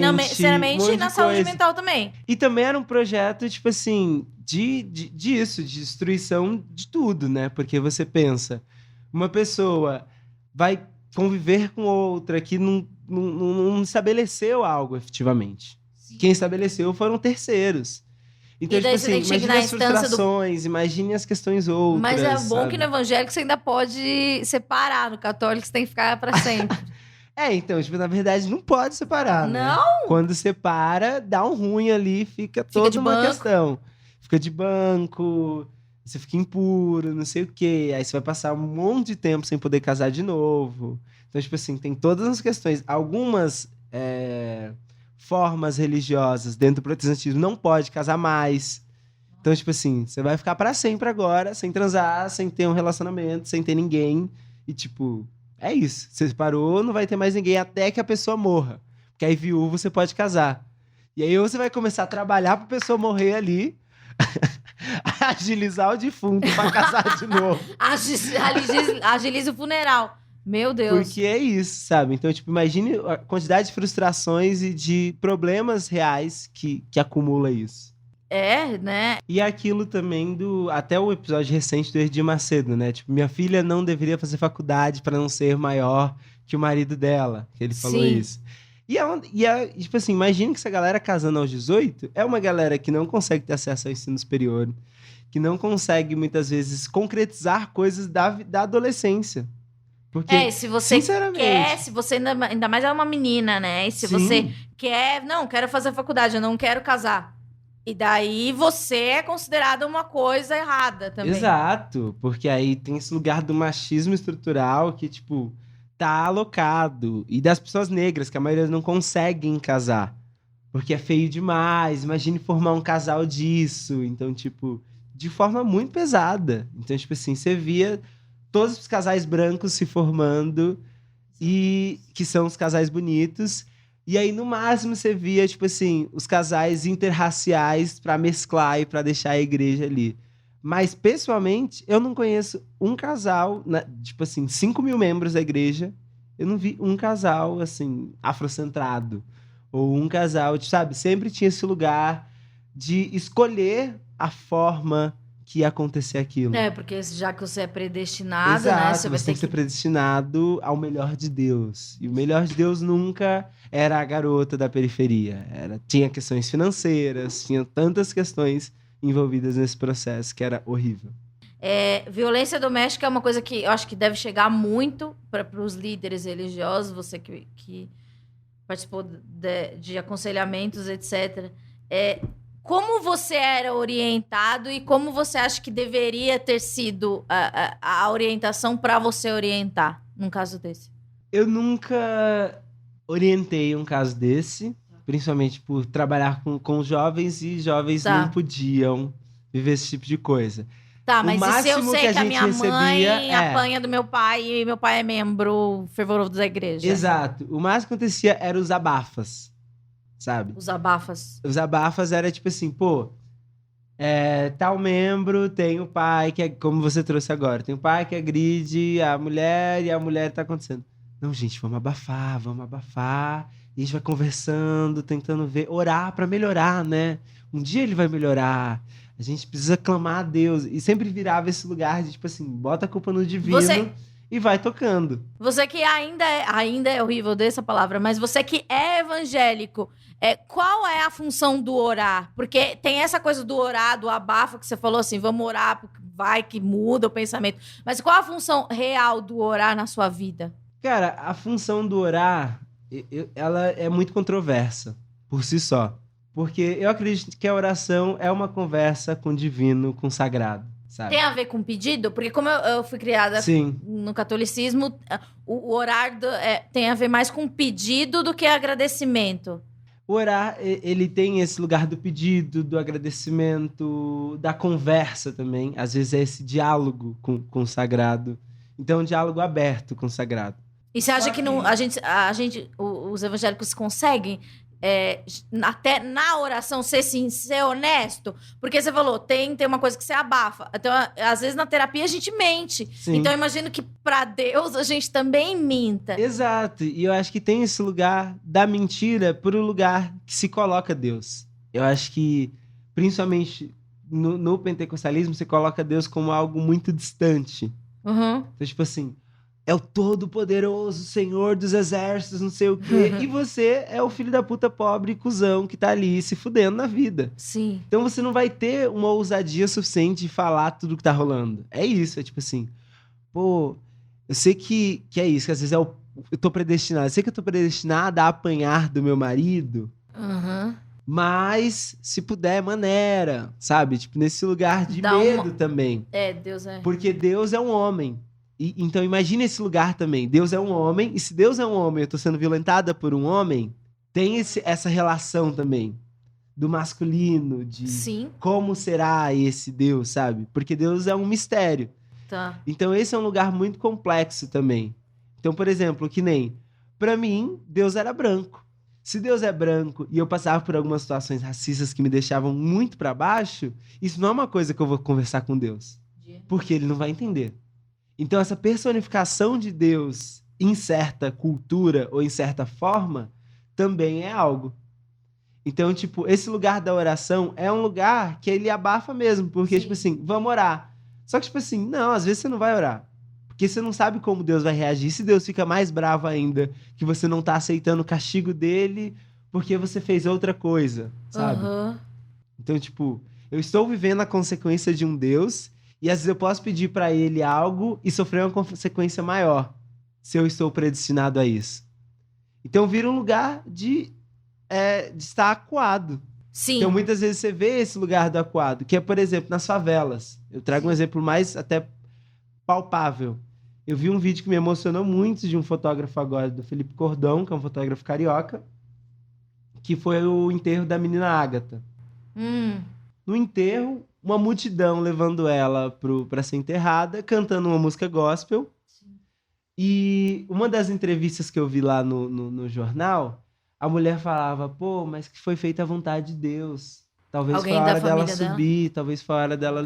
e na saúde mental também. E também era um projeto, tipo assim, disso, de destruição de tudo, né? Porque você pensa, uma pessoa vai conviver com outra que não estabeleceu algo efetivamente. Sim. Quem estabeleceu foram terceiros. Então, tipo assim, imagine as frustrações, imagine as questões outras. Mas é bom, sabe? Que no evangélico você ainda pode separar, no católico você tem que ficar pra sempre. Então, tipo, na verdade, não pode separar, não? Né? Quando separa, dá um ruim ali, fica toda uma questão. Fica de banco, você fica impuro, não sei o quê. Aí você vai passar um monte de tempo sem poder casar de novo. Então, tipo assim, tem todas as questões. Algumas formas religiosas dentro do protestantismo não pode casar mais. Então, tipo assim, você vai ficar pra sempre agora, sem transar, sem ter um relacionamento, sem ter ninguém. E, tipo, É isso. Você separou, não vai ter mais ninguém até que a pessoa morra. Porque aí viúvo você pode casar. E aí ou você vai começar a trabalhar pra pessoa morrer ali, agilizar o defunto pra casar de novo. Agiliza o funeral. Meu Deus. Porque é isso, sabe? Então, tipo, imagine a quantidade de frustrações e de problemas reais que acumula isso. É, né? E aquilo também até o episódio recente do Edir Macedo, né? Tipo, minha filha não deveria fazer faculdade pra não ser maior que o marido dela. Que ele falou Sim. isso. Tipo assim, imagina que essa galera casando aos 18 é uma galera que não consegue ter acesso ao ensino superior, que não consegue, muitas vezes, concretizar coisas da adolescência. Porque, se você sinceramente, quer, se você ainda mais é uma menina, né? E se você quer, não, quero fazer faculdade, eu não quero casar. E daí você é considerada uma coisa errada também. Exato, porque aí tem esse lugar do machismo estrutural que, tipo, tá alocado. E das pessoas negras, que a maioria não conseguem casar. Porque é feio demais, imagine formar um casal disso. Então, tipo, de forma muito pesada. Então, tipo assim, você via todos os casais brancos se formando, e que são os casais bonitos. E aí, no máximo, você via, tipo assim, os casais interraciais pra mesclar e pra deixar a igreja ali. Mas, pessoalmente, eu não conheço um casal, tipo assim, 5 mil membros da igreja, eu não vi um casal, assim, afrocentrado. Ou um casal, sabe? Sempre tinha esse lugar de escolher a forma que ia acontecer aquilo. Porque já que você é predestinado, exato, né? Você tem que ser predestinado ao melhor de Deus. E o melhor de Deus nunca era a garota da periferia. Tinha questões financeiras, tinha tantas questões envolvidas nesse processo que era horrível. Violência doméstica é uma coisa que eu acho que deve chegar muito para os líderes religiosos, você que participou de aconselhamentos, etc. Como você era orientado e como você acha que deveria ter sido a orientação para você orientar num caso desse? Eu nunca orientei um caso desse, principalmente por trabalhar com jovens, e jovens não podiam viver esse tipo de coisa. Tá, mas e se eu sei que a minha mãe apanha do meu pai e meu pai é membro fervoroso da igreja? Exato. O máximo que acontecia eram os abafas, sabe? Os abafas. Os abafas era tipo assim, pô, tal membro tem o pai que é, como você trouxe agora, tem o pai que agride a mulher e a mulher tá acontecendo. Não, gente, vamos abafar. E a gente vai conversando, tentando orar pra melhorar, né? Um dia ele vai melhorar. A gente precisa clamar a Deus. E sempre virava esse lugar de, tipo assim, bota a culpa no divino e vai tocando. Você que ainda é horrível dessa palavra, mas você que é evangélico, qual é a função do orar? Porque tem essa coisa do orar, do abafa, que você falou assim, vamos orar, porque vai que muda o pensamento. Mas qual a função real do orar na sua vida? Cara, a função do orar, ela é muito controversa por si só. Porque eu acredito que a oração é uma conversa com o divino, com o sagrado, sabe? Tem a ver com pedido? Porque como eu fui criada no catolicismo, o orar tem a ver mais com pedido do que agradecimento. O orar, ele tem esse lugar do pedido, do agradecimento, da conversa também. Às vezes é esse diálogo com o sagrado. Então é um diálogo aberto com o sagrado. E você acha que os evangélicos conseguem... até na oração ser honesto, porque você falou, tem uma coisa que você abafa, então às vezes na terapia a gente mente. Sim. Então eu imagino que pra Deus a gente também minta. Exato, e eu acho que tem esse lugar da mentira por um lugar que se coloca Deus. Eu acho que principalmente no pentecostalismo você coloca Deus como algo muito distante. Então tipo assim, é o todo-poderoso Senhor dos exércitos, não sei o quê. E você é o filho da puta pobre e cuzão que tá ali se fudendo na vida. Sim. Então você não vai ter uma ousadia suficiente de falar tudo que tá rolando. É isso, é tipo assim... Pô, eu sei que é isso, que às vezes eu tô predestinado. Eu sei que eu tô predestinada a apanhar do meu marido. Mas, se puder, maneira, sabe? Tipo, nesse lugar de medo também. Deus é. Porque Deus é um homem. Então imagine esse lugar também. Deus é um homem, e se Deus é um homem, eu tô sendo violentada por um homem, tem essa relação também do masculino, de como será esse Deus, sabe? Porque Deus é um mistério. Tá. Então esse é um lugar muito complexo também. Então, por exemplo, que nem... Pra mim, Deus era branco. Se Deus é branco e eu passava por algumas situações racistas que me deixavam muito pra baixo, isso não é uma coisa que eu vou conversar com Deus. Porque ele não vai entender. Então, essa personificação de Deus em certa cultura ou em certa forma também é algo. Então, tipo, esse lugar da oração é um lugar que ele abafa mesmo. Porque, tipo assim, vamos orar. Só que, tipo assim, não, às vezes você não vai orar. Porque você não sabe como Deus vai reagir. Se Deus fica mais bravo ainda, que você não tá aceitando o castigo dele porque você fez outra coisa, sabe? Então, tipo, eu estou vivendo a consequência de um Deus e às vezes eu posso pedir pra ele algo e sofrer uma consequência maior se eu estou predestinado a isso. Então, vira um lugar de estar acuado. Sim. Então, muitas vezes você vê esse lugar do acuado, que é, por exemplo, nas favelas. Eu trago um exemplo mais até palpável. Eu vi um vídeo que me emocionou muito de um fotógrafo agora, do Felipe Cordão, que é um fotógrafo carioca, que foi o enterro da menina Ágata. No enterro, uma multidão levando ela pra ser enterrada, cantando uma música gospel. Sim. E uma das entrevistas que eu vi lá no jornal, a mulher falava, pô, mas que foi feita à vontade de Deus. Talvez foi a hora dela subir, talvez foi a hora dela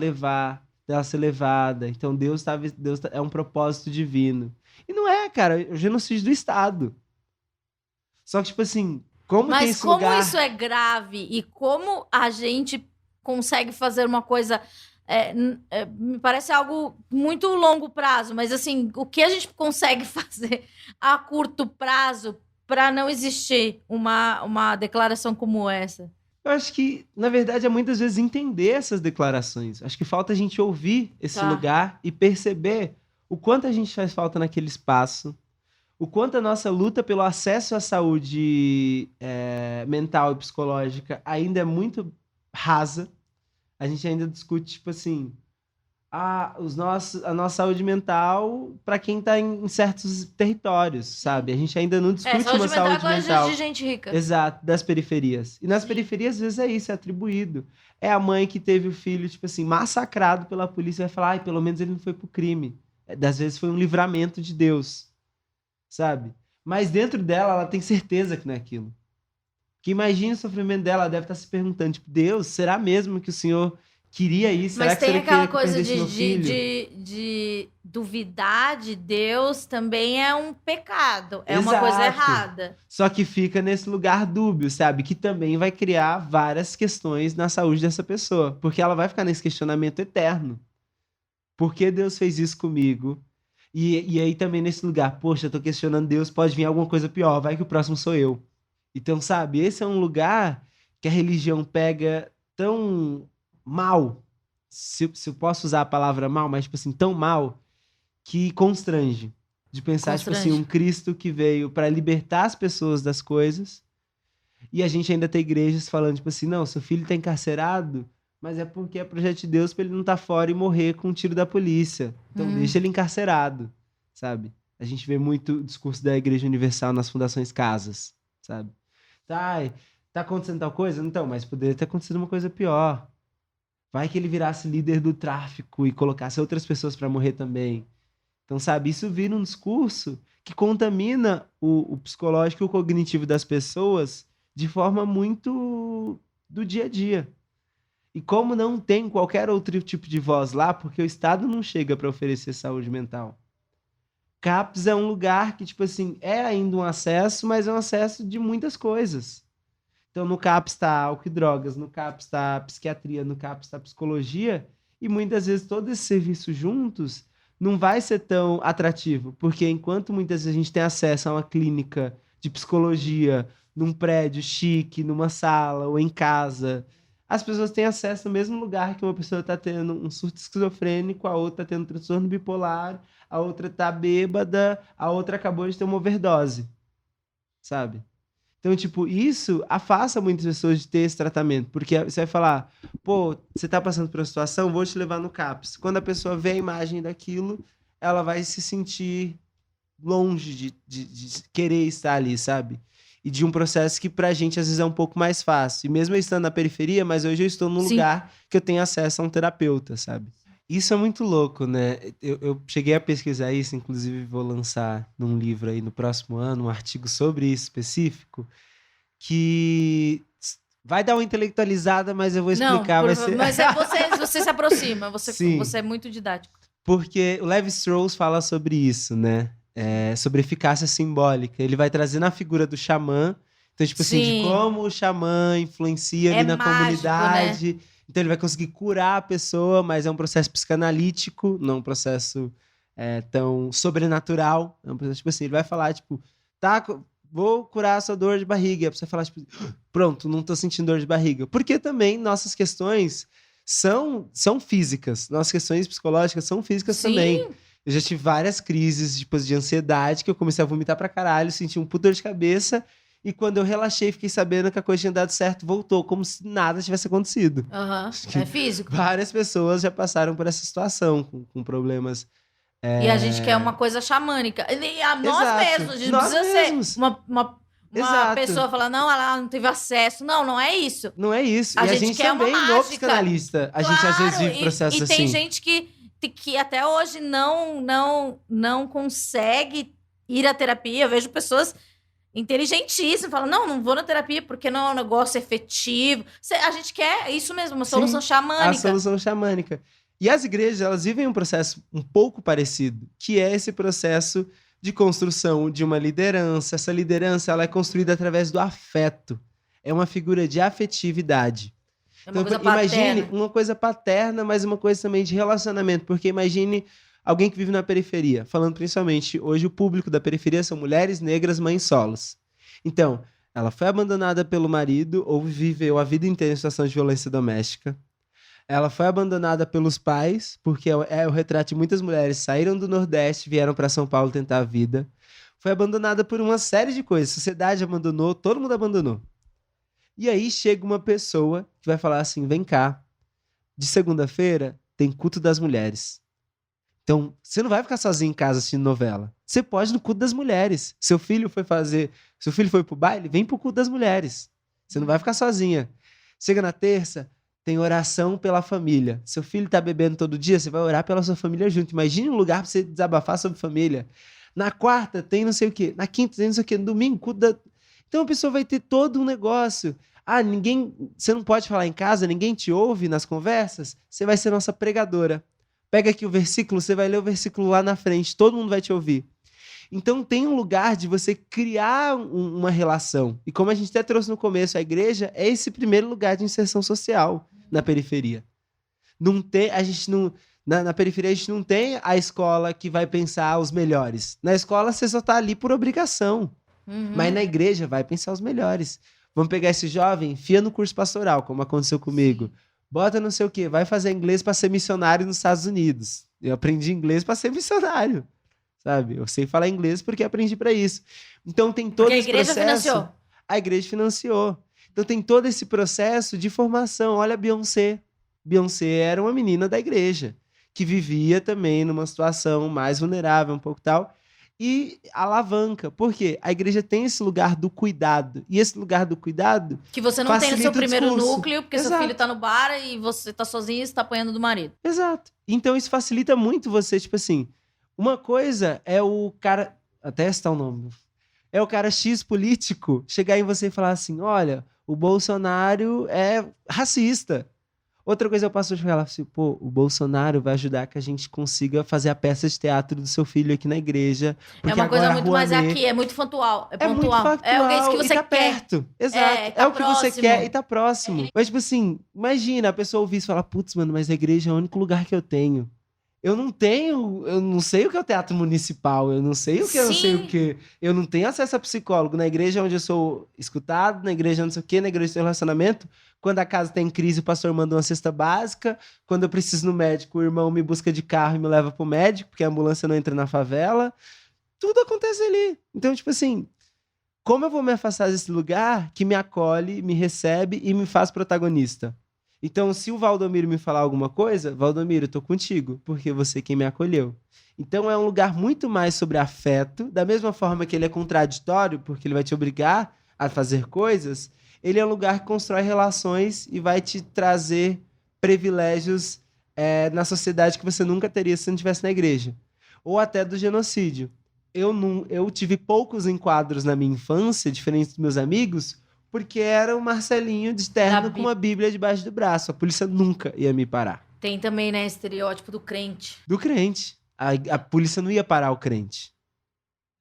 dela ser levada. Então Deus é um propósito divino. E não é, cara, é o genocídio do Estado. Só que, tipo assim, Mas como isso é grave e como a gente consegue fazer uma coisa... me parece algo muito longo prazo, mas assim, o que a gente consegue fazer a curto prazo para não existir uma declaração como essa? Eu acho que, na verdade, é muitas vezes entender essas declarações. Acho que falta a gente ouvir esse lugar e perceber o quanto a gente faz falta naquele espaço, o quanto a nossa luta pelo acesso à saúde mental e psicológica ainda é muito rasa. A gente ainda discute, tipo assim, a nossa saúde mental para quem tá em certos territórios, sabe? A gente ainda não discute uma saúde mental de gente rica. Exato, das periferias. E nas periferias, às vezes, é isso, é atribuído. É a mãe que teve o filho, tipo assim, massacrado pela polícia, vai falar, pelo menos ele não foi pro crime. Das vezes foi um livramento de Deus, sabe? Mas dentro dela, ela tem certeza que não é aquilo. Que imagine o sofrimento dela, ela deve estar se perguntando, tipo, Deus, será mesmo que o Senhor queria isso? Mas será tem que aquela coisa de duvidar de Deus também é um pecado, é uma coisa errada. Só que fica nesse lugar dúbio, sabe? Que também vai criar várias questões na saúde dessa pessoa, porque ela vai ficar nesse questionamento eterno. Por que Deus fez isso comigo? E aí também nesse lugar, poxa, eu tô questionando Deus, pode vir alguma coisa pior, vai que o próximo sou eu. Então, sabe, esse é um lugar que a religião pega tão mal, se eu posso usar a palavra mal, mas, tipo assim, tão mal, que constrange. De pensar, tipo assim, um Cristo que veio para libertar as pessoas das coisas, e a gente ainda tem igrejas falando, tipo assim, não, seu filho tá encarcerado, mas é porque é projeto de Deus pra ele não estar fora e morrer com um tiro da polícia. Então, deixa ele encarcerado, sabe? A gente vê muito o discurso da Igreja Universal nas fundações casas, sabe? Tá acontecendo tal coisa? Então, mas poderia ter acontecido uma coisa pior. Vai que ele virasse líder do tráfico e colocasse outras pessoas para morrer também. Então, sabe, isso vira um discurso que contamina o psicológico e o cognitivo das pessoas de forma muito do dia a dia. E como não tem qualquer outro tipo de voz lá, porque o Estado não chega para oferecer saúde mental. CAPS é um lugar que, tipo assim, é ainda um acesso, mas é um acesso de muitas coisas. Então, no CAPS está álcool e drogas, no CAPS está psiquiatria, no CAPS está psicologia, e muitas vezes todos esses serviços juntos não vai ser tão atrativo, porque enquanto muitas vezes a gente tem acesso a uma clínica de psicologia num prédio chique, numa sala ou em casa, as pessoas têm acesso no mesmo lugar que uma pessoa está tendo um surto esquizofrênico, a outra está tendo um transtorno bipolar, a outra está bêbada, a outra acabou de ter uma overdose, sabe? Então, tipo, isso afasta muitas pessoas de ter esse tratamento, porque você vai falar, pô, você tá passando por uma situação, vou te levar no CAPS. Quando a pessoa vê a imagem daquilo, ela vai se sentir longe de querer estar ali, sabe? E de um processo que pra gente às vezes é um pouco mais fácil. E mesmo eu estando na periferia, mas hoje eu estou num lugar que eu tenho acesso a um terapeuta, sabe? Isso é muito louco, né? Eu cheguei a pesquisar isso, inclusive vou lançar num livro aí no próximo ano, um artigo sobre isso específico, que vai dar uma intelectualizada, mas eu vou explicar. Não, mas você se aproxima, você é muito didático. Porque o Levi-Strauss fala sobre isso, né? Sobre eficácia simbólica. Ele vai trazer na figura do xamã, então, tipo assim, de como o xamã influencia ali na comunidade. Né? Então ele vai conseguir curar a pessoa, mas é um processo psicanalítico, não um processo tão sobrenatural. É um processo, tipo assim, ele vai falar, tipo, tá, vou curar a sua dor de barriga. É pra você falar, tipo, pronto, não tô sentindo dor de barriga. Porque também nossas questões são físicas. Nossas questões psicológicas são físicas também. Eu já tive várias crises, tipo, de ansiedade, que eu comecei a vomitar pra caralho, senti um puto dor de cabeça. E quando eu relaxei, fiquei sabendo que a coisa tinha dado certo, voltou, como se nada tivesse acontecido. É físico. Várias pessoas já passaram por essa situação, com problemas. E a gente quer uma coisa xamânica. Nós mesmos, a gente nós precisa mesmos. ser uma pessoa falar, não, ela não teve acesso. Não é isso. Não é isso. A e gente a gente quer também, uma no mágica. psicanalista, a gente às vezes vive processos assim. E tem gente que até hoje não consegue ir à terapia. Eu vejo pessoas inteligentíssimas, falam, não vou na terapia porque não é um negócio efetivo. A gente quer isso mesmo, uma solução xamânica. A solução xamânica. E as igrejas, elas vivem um processo um pouco parecido, que é esse processo de construção de uma liderança. Essa liderança, ela é construída através do afeto. É uma figura de afetividade. Uma coisa imagine paterna. Uma coisa paterna, mas uma coisa também de relacionamento. Porque imagine alguém que vive na periferia, falando principalmente, hoje o público da periferia são mulheres negras, mães solos. Então, ela foi abandonada pelo marido ou viveu a vida inteira em situação de violência doméstica. Ela foi abandonada pelos pais, porque é o retrato de muitas mulheres saíram do Nordeste, vieram para São Paulo tentar a vida. Foi abandonada por uma série de coisas. A sociedade abandonou, todo mundo abandonou. E aí chega uma pessoa que vai falar assim, vem cá, de segunda-feira tem culto das mulheres. Então, você não vai ficar sozinho em casa assistindo novela. Você pode ir no culto das mulheres. Seu filho foi pro baile, vem pro culto das mulheres. Você não vai ficar sozinha. Chega na terça, tem oração pela família. Seu filho tá bebendo todo dia, você vai orar pela sua família junto. Imagine um lugar pra você desabafar sobre família. Na quarta, tem não sei o quê. Na quinta, tem não sei o quê. No domingo, culto da... Então, a pessoa vai ter todo um negócio. Você não pode falar em casa, ninguém te ouve nas conversas? Você vai ser nossa pregadora. Pega aqui o versículo, você vai ler o versículo lá na frente, todo mundo vai te ouvir. Então tem um lugar de você criar uma relação. E como a gente até trouxe no começo, a igreja é esse primeiro lugar de inserção social na periferia. Na periferia a gente não tem a escola que vai pensar os melhores. Na escola você só está ali por obrigação. Mas na igreja vai pensar os melhores. Vamos pegar esse jovem, enfia no curso pastoral, como aconteceu comigo. Bota não sei o quê, vai fazer inglês para ser missionário nos Estados Unidos. Eu aprendi inglês para ser missionário, sabe? Eu sei falar inglês porque aprendi para isso. Então tem todo esse processo. Porque a igreja financiou. A igreja financiou. Então tem todo esse processo de formação. Olha a Beyoncé. Beyoncé era uma menina da igreja, que vivia também numa situação mais vulnerável, um pouco tal. E alavanca. Por quê? A igreja tem esse lugar do cuidado. E esse lugar do cuidado... Que você não tem no seu primeiro núcleo, porque seu filho tá no bar e você tá sozinho e você tá apanhando do marido. Exato. Então isso facilita muito você, tipo assim... Uma coisa é o cara... Até citar o nome. É o cara X político chegar em você e falar assim, olha, o Bolsonaro é racista. Outra coisa eu posso falar assim, pô, o Bolsonaro vai ajudar que a gente consiga fazer a peça de teatro do seu filho aqui na igreja. É uma coisa muito mais aqui, é muito pontual. É pontual. Muito factual, é o que você tá quer. Perto. Exato. Tá o que você quer e tá próximo. Mas, tipo assim, imagina a pessoa ouvir isso e falar, putz, mano, mas a igreja é o único lugar que eu tenho. Eu não sei o que é o teatro municipal, eu não sei o que, eu não sei o que. Eu não tenho acesso a psicólogo. Na igreja onde eu sou escutado, na igreja não sei o que, na igreja tem relacionamento. Quando a casa tem crise, o pastor manda uma cesta básica. Quando eu preciso no médico, o irmão me busca de carro e me leva pro médico, porque a ambulância não entra na favela. Tudo acontece ali. Então, tipo assim, como eu vou me afastar desse lugar que me acolhe, me recebe e me faz protagonista? Então, se o Valdomiro me falar alguma coisa, Valdomiro, eu tô contigo, porque você é quem me acolheu. Então, é um lugar muito mais sobre afeto, da mesma forma que ele é contraditório, porque ele vai te obrigar a fazer coisas, ele é um lugar que constrói relações e vai te trazer privilégios na sociedade que você nunca teria se você não estivesse na igreja. Ou até do genocídio. Eu tive poucos enquadros na minha infância, diferente dos meus amigos, porque era o Marcelinho de terno com uma Bíblia debaixo do braço. A polícia nunca ia me parar. Tem também, né, estereótipo do crente. Do crente. A polícia não ia parar o crente.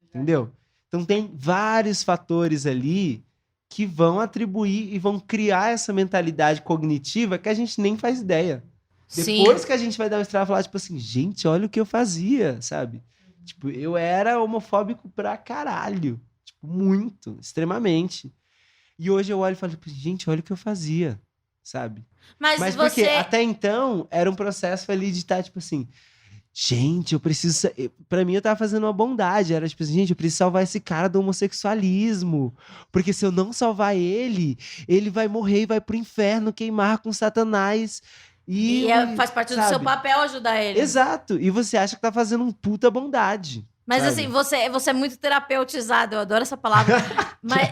Entendeu? Então tem vários fatores ali que vão atribuir e vão criar essa mentalidade cognitiva que a gente nem faz ideia. Depois que a gente vai dar um estralo e falar, tipo assim, gente, olha o que eu fazia, sabe? Tipo, eu era homofóbico pra caralho. Tipo, muito, extremamente. E hoje eu olho e falo, tipo, gente, olha o que eu fazia, sabe? Mas porque até então era um processo ali de estar, tipo assim, gente, eu preciso... Pra mim, eu tava fazendo uma bondade. Era tipo assim, gente, eu preciso salvar esse cara do homossexualismo. Porque se eu não salvar ele, ele vai morrer e vai pro inferno queimar com Satanás. E faz parte do seu papel ajudar ele. Exato. E você acha que tá fazendo um puta bondade. Mas sabe? assim, você é muito terapeutizado, eu adoro essa palavra.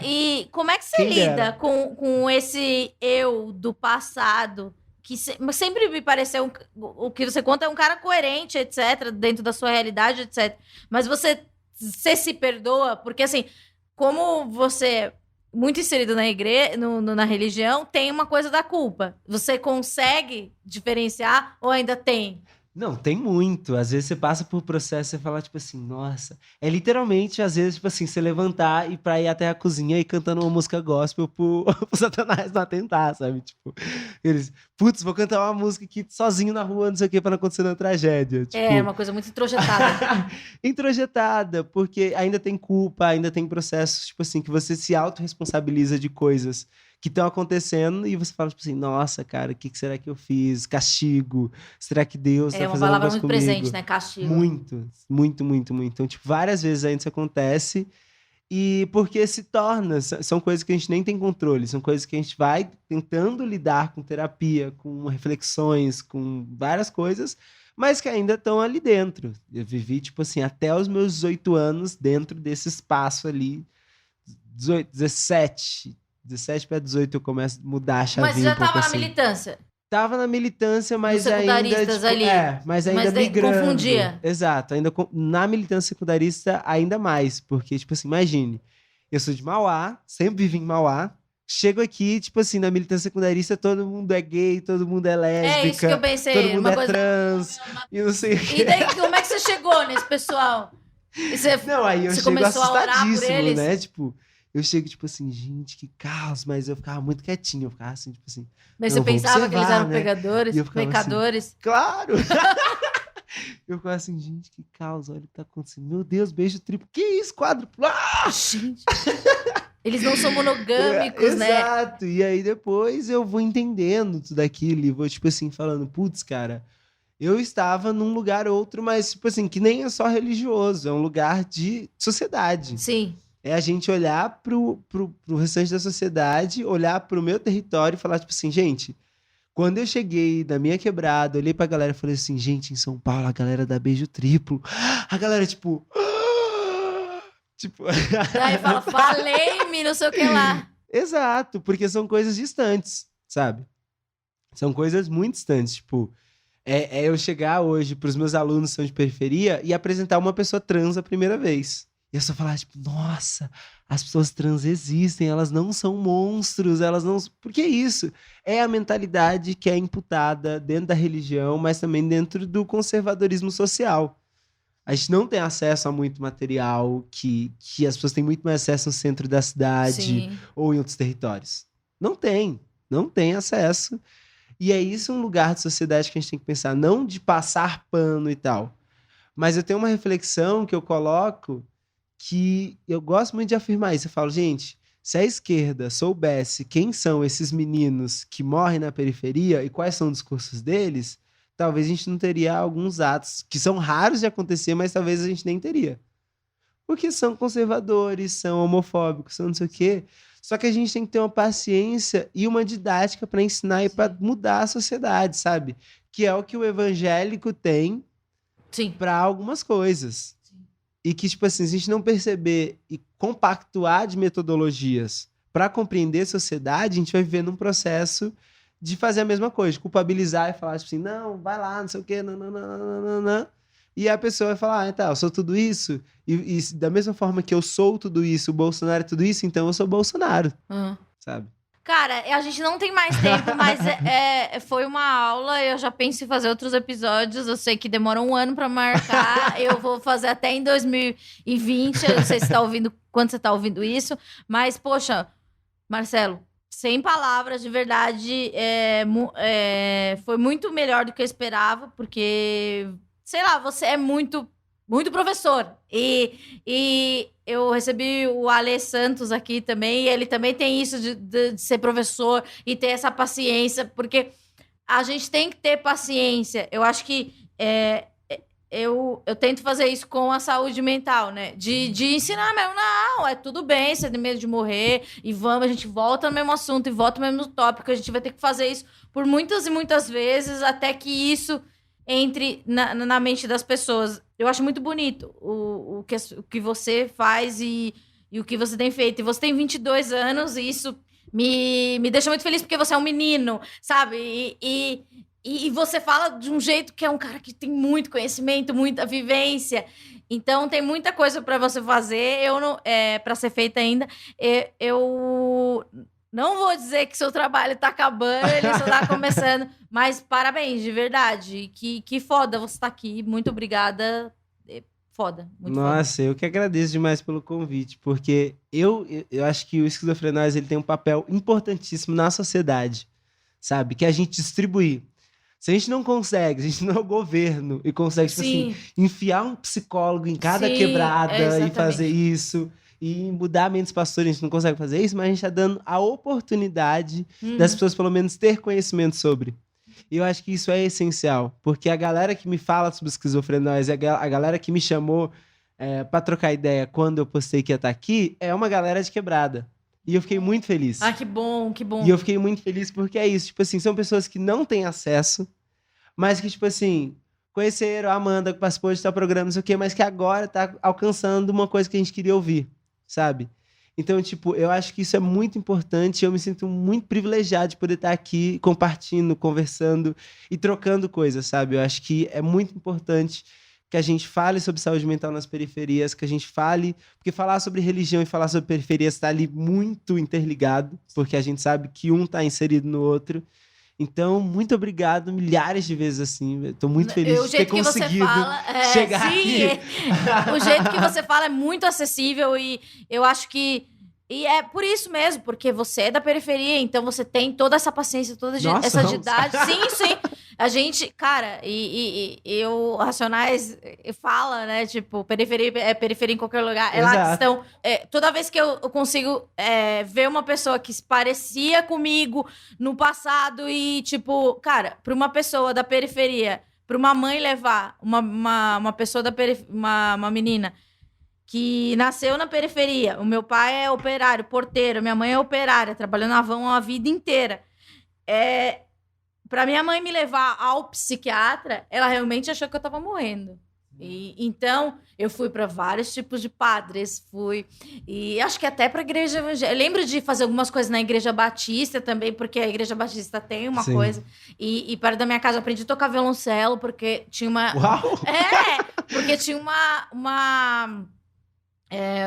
E como é que você lida com esse eu do passado? Que sempre me pareceu, o que você conta é um cara coerente, etc., dentro da sua realidade, etc. Mas você se perdoa, porque assim, como você... muito inserido na igreja, na religião, tem uma coisa da culpa. Você consegue diferenciar ou ainda tem? Não, tem muito. Às vezes você passa por processo e fala, tipo assim, nossa. É literalmente, às vezes, tipo assim, você levantar e pra ir até a cozinha e cantando uma música gospel pro Satanás não atentar, sabe? Tipo, eles, putz, vou cantar uma música aqui sozinho na rua, não sei o que, pra não acontecer uma tragédia. Tipo... É, uma coisa muito introjetada. Introjetada, porque ainda tem culpa, ainda tem processos, tipo assim, que você se autorresponsabiliza de coisas que estão acontecendo e você fala, tipo assim, nossa, cara, o que será que eu fiz? Castigo? Será que Deus tá fazendo alguma coisa comigo? É uma palavra muito presente, né? Castigo. Muito, muito, muito, muito. Então, tipo, várias vezes ainda isso acontece e porque se torna, são coisas que a gente nem tem controle, são coisas que a gente vai tentando lidar com terapia, com reflexões, com várias coisas, mas que ainda estão ali dentro. Eu vivi, tipo assim, até os meus 18 anos dentro desse espaço ali, 17 para 18 eu começo a mudar a chavinha. Mas já tava na militância? Tava na militância, mas ainda... Tipo, ali. Mas ainda migrando. Confundia. Exato. Na militância secundarista, ainda mais. Porque, tipo assim, imagine. Eu sou de Mauá, sempre vivi em Mauá. Chego aqui, tipo assim, na militância secundarista, todo mundo é gay, todo mundo é lésbica. É isso que eu pensei. Todo mundo trans. E não sei o quê. E daí, como é que você chegou nesse pessoal? Não, aí eu chego assustadíssimo, né? Tipo... Eu chego, tipo assim, gente, que caos, mas eu ficava muito quietinho, eu ficava assim, tipo assim... Mas você pensava que eles eram né? pecadores? Assim, claro! Eu ficava assim, gente, que caos, olha o que tá acontecendo. Meu Deus, beijo triplo, que isso, quádruplo? Ah! Gente, eles não são monogâmicos, né? Exato, e aí depois eu vou entendendo tudo aquilo e vou, tipo assim, falando, putz, cara... Eu estava num lugar outro, mas, tipo assim, que nem é só religioso, é um lugar de sociedade. Sim. É a gente olhar pro restante da sociedade, olhar pro meu território e falar, tipo assim, gente, quando eu cheguei na minha quebrada, olhei pra galera e falei assim, gente, em São Paulo, a galera dá beijo triplo. A galera, tipo... tipo... Aí fala, falei-me, não sei o que lá. Exato, porque são coisas distantes, sabe? São coisas muito distantes, tipo... É eu chegar hoje pros meus alunos que são de periferia e apresentar uma pessoa trans a primeira vez. E eu só falar, tipo, nossa, as pessoas trans existem, elas não são monstros, elas não... Por que isso? É a mentalidade que é imputada dentro da religião, mas também dentro do conservadorismo social. A gente não tem acesso a muito material que as pessoas têm muito mais acesso no centro da cidade. Sim. Ou em outros territórios. Não tem acesso. E é isso um lugar de sociedade que a gente tem que pensar, não de passar pano e tal. Mas eu tenho uma reflexão que eu coloco que eu gosto muito de afirmar isso. Eu falo, gente, se a esquerda soubesse quem são esses meninos que morrem na periferia e quais são os discursos deles, talvez a gente não teria alguns atos que são raros de acontecer, mas talvez a gente nem teria. Porque são conservadores, são homofóbicos, são não sei o quê. Só que a gente tem que ter uma paciência e uma didática para ensinar e para mudar a sociedade, sabe? Que é o que o evangélico tem para algumas coisas. E que, tipo assim, se a gente não perceber e compactuar de metodologias para compreender a sociedade, a gente vai viver num processo de fazer a mesma coisa, de culpabilizar e falar tipo assim, não, vai lá, não sei o quê, não. E a pessoa vai falar, então, eu sou tudo isso, e da mesma forma que eu sou tudo isso, o Bolsonaro é tudo isso, então eu sou Bolsonaro, sabe? Cara, a gente não tem mais tempo, mas foi uma aula. Eu já penso em fazer outros episódios. Eu sei que demora um ano pra marcar. Eu vou fazer até em 2020. Eu não sei se tá ouvindo, quando você tá ouvindo isso. Mas, poxa, Marcelo, sem palavras, de verdade, foi muito melhor do que eu esperava, porque, sei lá, você é muito, muito professor. E eu recebi o Ale Santos aqui também, e ele também tem isso de ser professor e ter essa paciência, porque a gente tem que ter paciência. Eu acho que eu tento fazer isso com a saúde mental, né? De ensinar mesmo, não, é tudo bem, você tem medo de morrer, e vamos, a gente volta no mesmo assunto e volta no mesmo tópico, a gente vai ter que fazer isso por muitas e muitas vezes, até que isso entre na mente das pessoas. Eu acho muito bonito o que você faz e o que você tem feito. E você tem 22 anos e isso me deixa muito feliz, porque você é um menino, sabe? E você fala de um jeito que é um cara que tem muito conhecimento, muita vivência. Então, tem muita coisa para você fazer, para ser feita ainda. Eu não vou dizer que seu trabalho tá acabando, ele só tá começando. Mas parabéns, de verdade. Que foda você tá aqui. Muito obrigada. Foda, muito Nossa, foda. eu que agradeço demais pelo convite, porque eu acho que o Esquizofrenóis ele tem um papel importantíssimo na sociedade, sabe? Que é a gente distribuir. Se a gente não consegue, se a gente não é o governo e consegue, tipo assim, enfiar um psicólogo em cada quebrada e fazer isso, e mudar mentes pastores, a gente não consegue fazer isso, mas a gente tá dando a oportunidade das pessoas, pelo menos, ter conhecimento sobre. E eu acho que isso é essencial, porque a galera que me fala sobre esquizofrenóis, a galera que me chamou pra trocar ideia quando eu postei que ia estar aqui, é uma galera de quebrada. E eu fiquei muito feliz. Ah, que bom, que bom. E eu fiquei muito feliz porque é isso, tipo assim, são pessoas que não têm acesso, mas que, tipo assim, conheceram a Amanda, que participou de tal programa, não sei o quê, mas que agora tá alcançando uma coisa que a gente queria ouvir, sabe? Então, tipo, eu acho que isso é muito importante. Eu me sinto muito privilegiado de poder estar aqui compartilhando, conversando e trocando coisas, sabe? Eu acho que é muito importante que a gente fale sobre saúde mental nas periferias, que a gente fale... Porque falar sobre religião e falar sobre periferias está ali muito interligado, porque a gente sabe que um está inserido no outro. Então, muito obrigado milhares de vezes, assim. Estou muito feliz de ter conseguido chegar aqui. O jeito que você fala é muito acessível e eu acho que... E é por isso mesmo, porque você é da periferia, então você tem toda essa paciência, toda essa didática. Sim. A gente, cara, e o Racionais fala, né? Tipo, periferia é periferia em qualquer lugar. É lá que estão. Toda vez que eu consigo ver uma pessoa que se parecia comigo no passado e, tipo, cara, pra uma pessoa da periferia, pra uma mãe levar uma pessoa da periferia, uma menina que nasceu na periferia. O meu pai é operário, porteiro. Minha mãe é operária, trabalhou na Avon a vida inteira. Para minha mãe me levar ao psiquiatra, ela realmente achou que eu estava morrendo. Então, eu fui para vários tipos de padres, e acho que até para a igreja evangélica. Eu lembro de fazer algumas coisas na igreja batista também, porque a igreja batista tem uma coisa. E perto da minha casa eu aprendi a tocar violoncelo, porque tinha uma... Uau! Porque tinha uma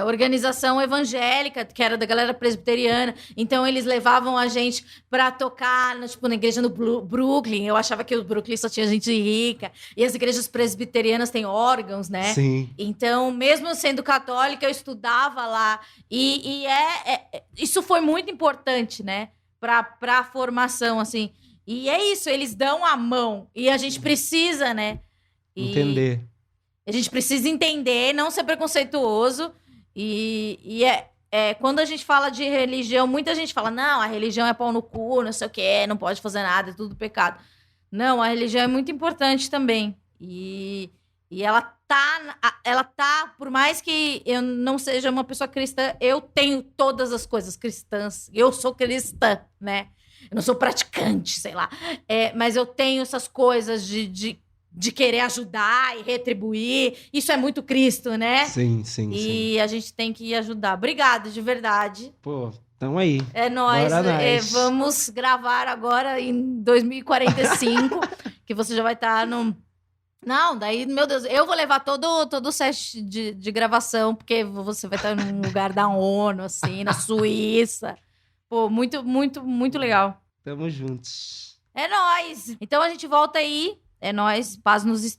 organização evangélica, que era da galera presbiteriana. Então, eles levavam a gente pra tocar, na igreja no Brooklyn. Eu achava que o Brooklyn só tinha gente rica. E as igrejas presbiterianas têm órgãos, né? Sim. Então, mesmo sendo católica, eu estudava lá. E isso foi muito importante, né? Pra formação, assim. E é isso, eles dão a mão. E a gente precisa, né? Entender. A gente precisa entender, não ser preconceituoso. E quando a gente fala de religião, muita gente fala, não, a religião é pau no cu, não sei o quê, não pode fazer nada, é tudo pecado. Não, a religião é muito importante também. E ela tá, por mais que eu não seja uma pessoa cristã, eu tenho todas as coisas cristãs. Eu sou cristã, né? Eu não sou praticante, sei lá. Mas eu tenho essas coisas de querer ajudar e retribuir. Isso é muito Cristo, né? Sim. E a gente tem que ajudar. Obrigada, de verdade. Pô, Tamo aí. É nóis. Vamos gravar agora em 2045, que você já vai estar no... Não, daí, meu Deus, eu vou levar todo o set de gravação, porque você vai estar num lugar da ONU, assim, na Suíça. Pô, muito, muito, muito legal. Tamo juntos. É nóis. Então a gente volta aí. É nóis. Paz nos estádios.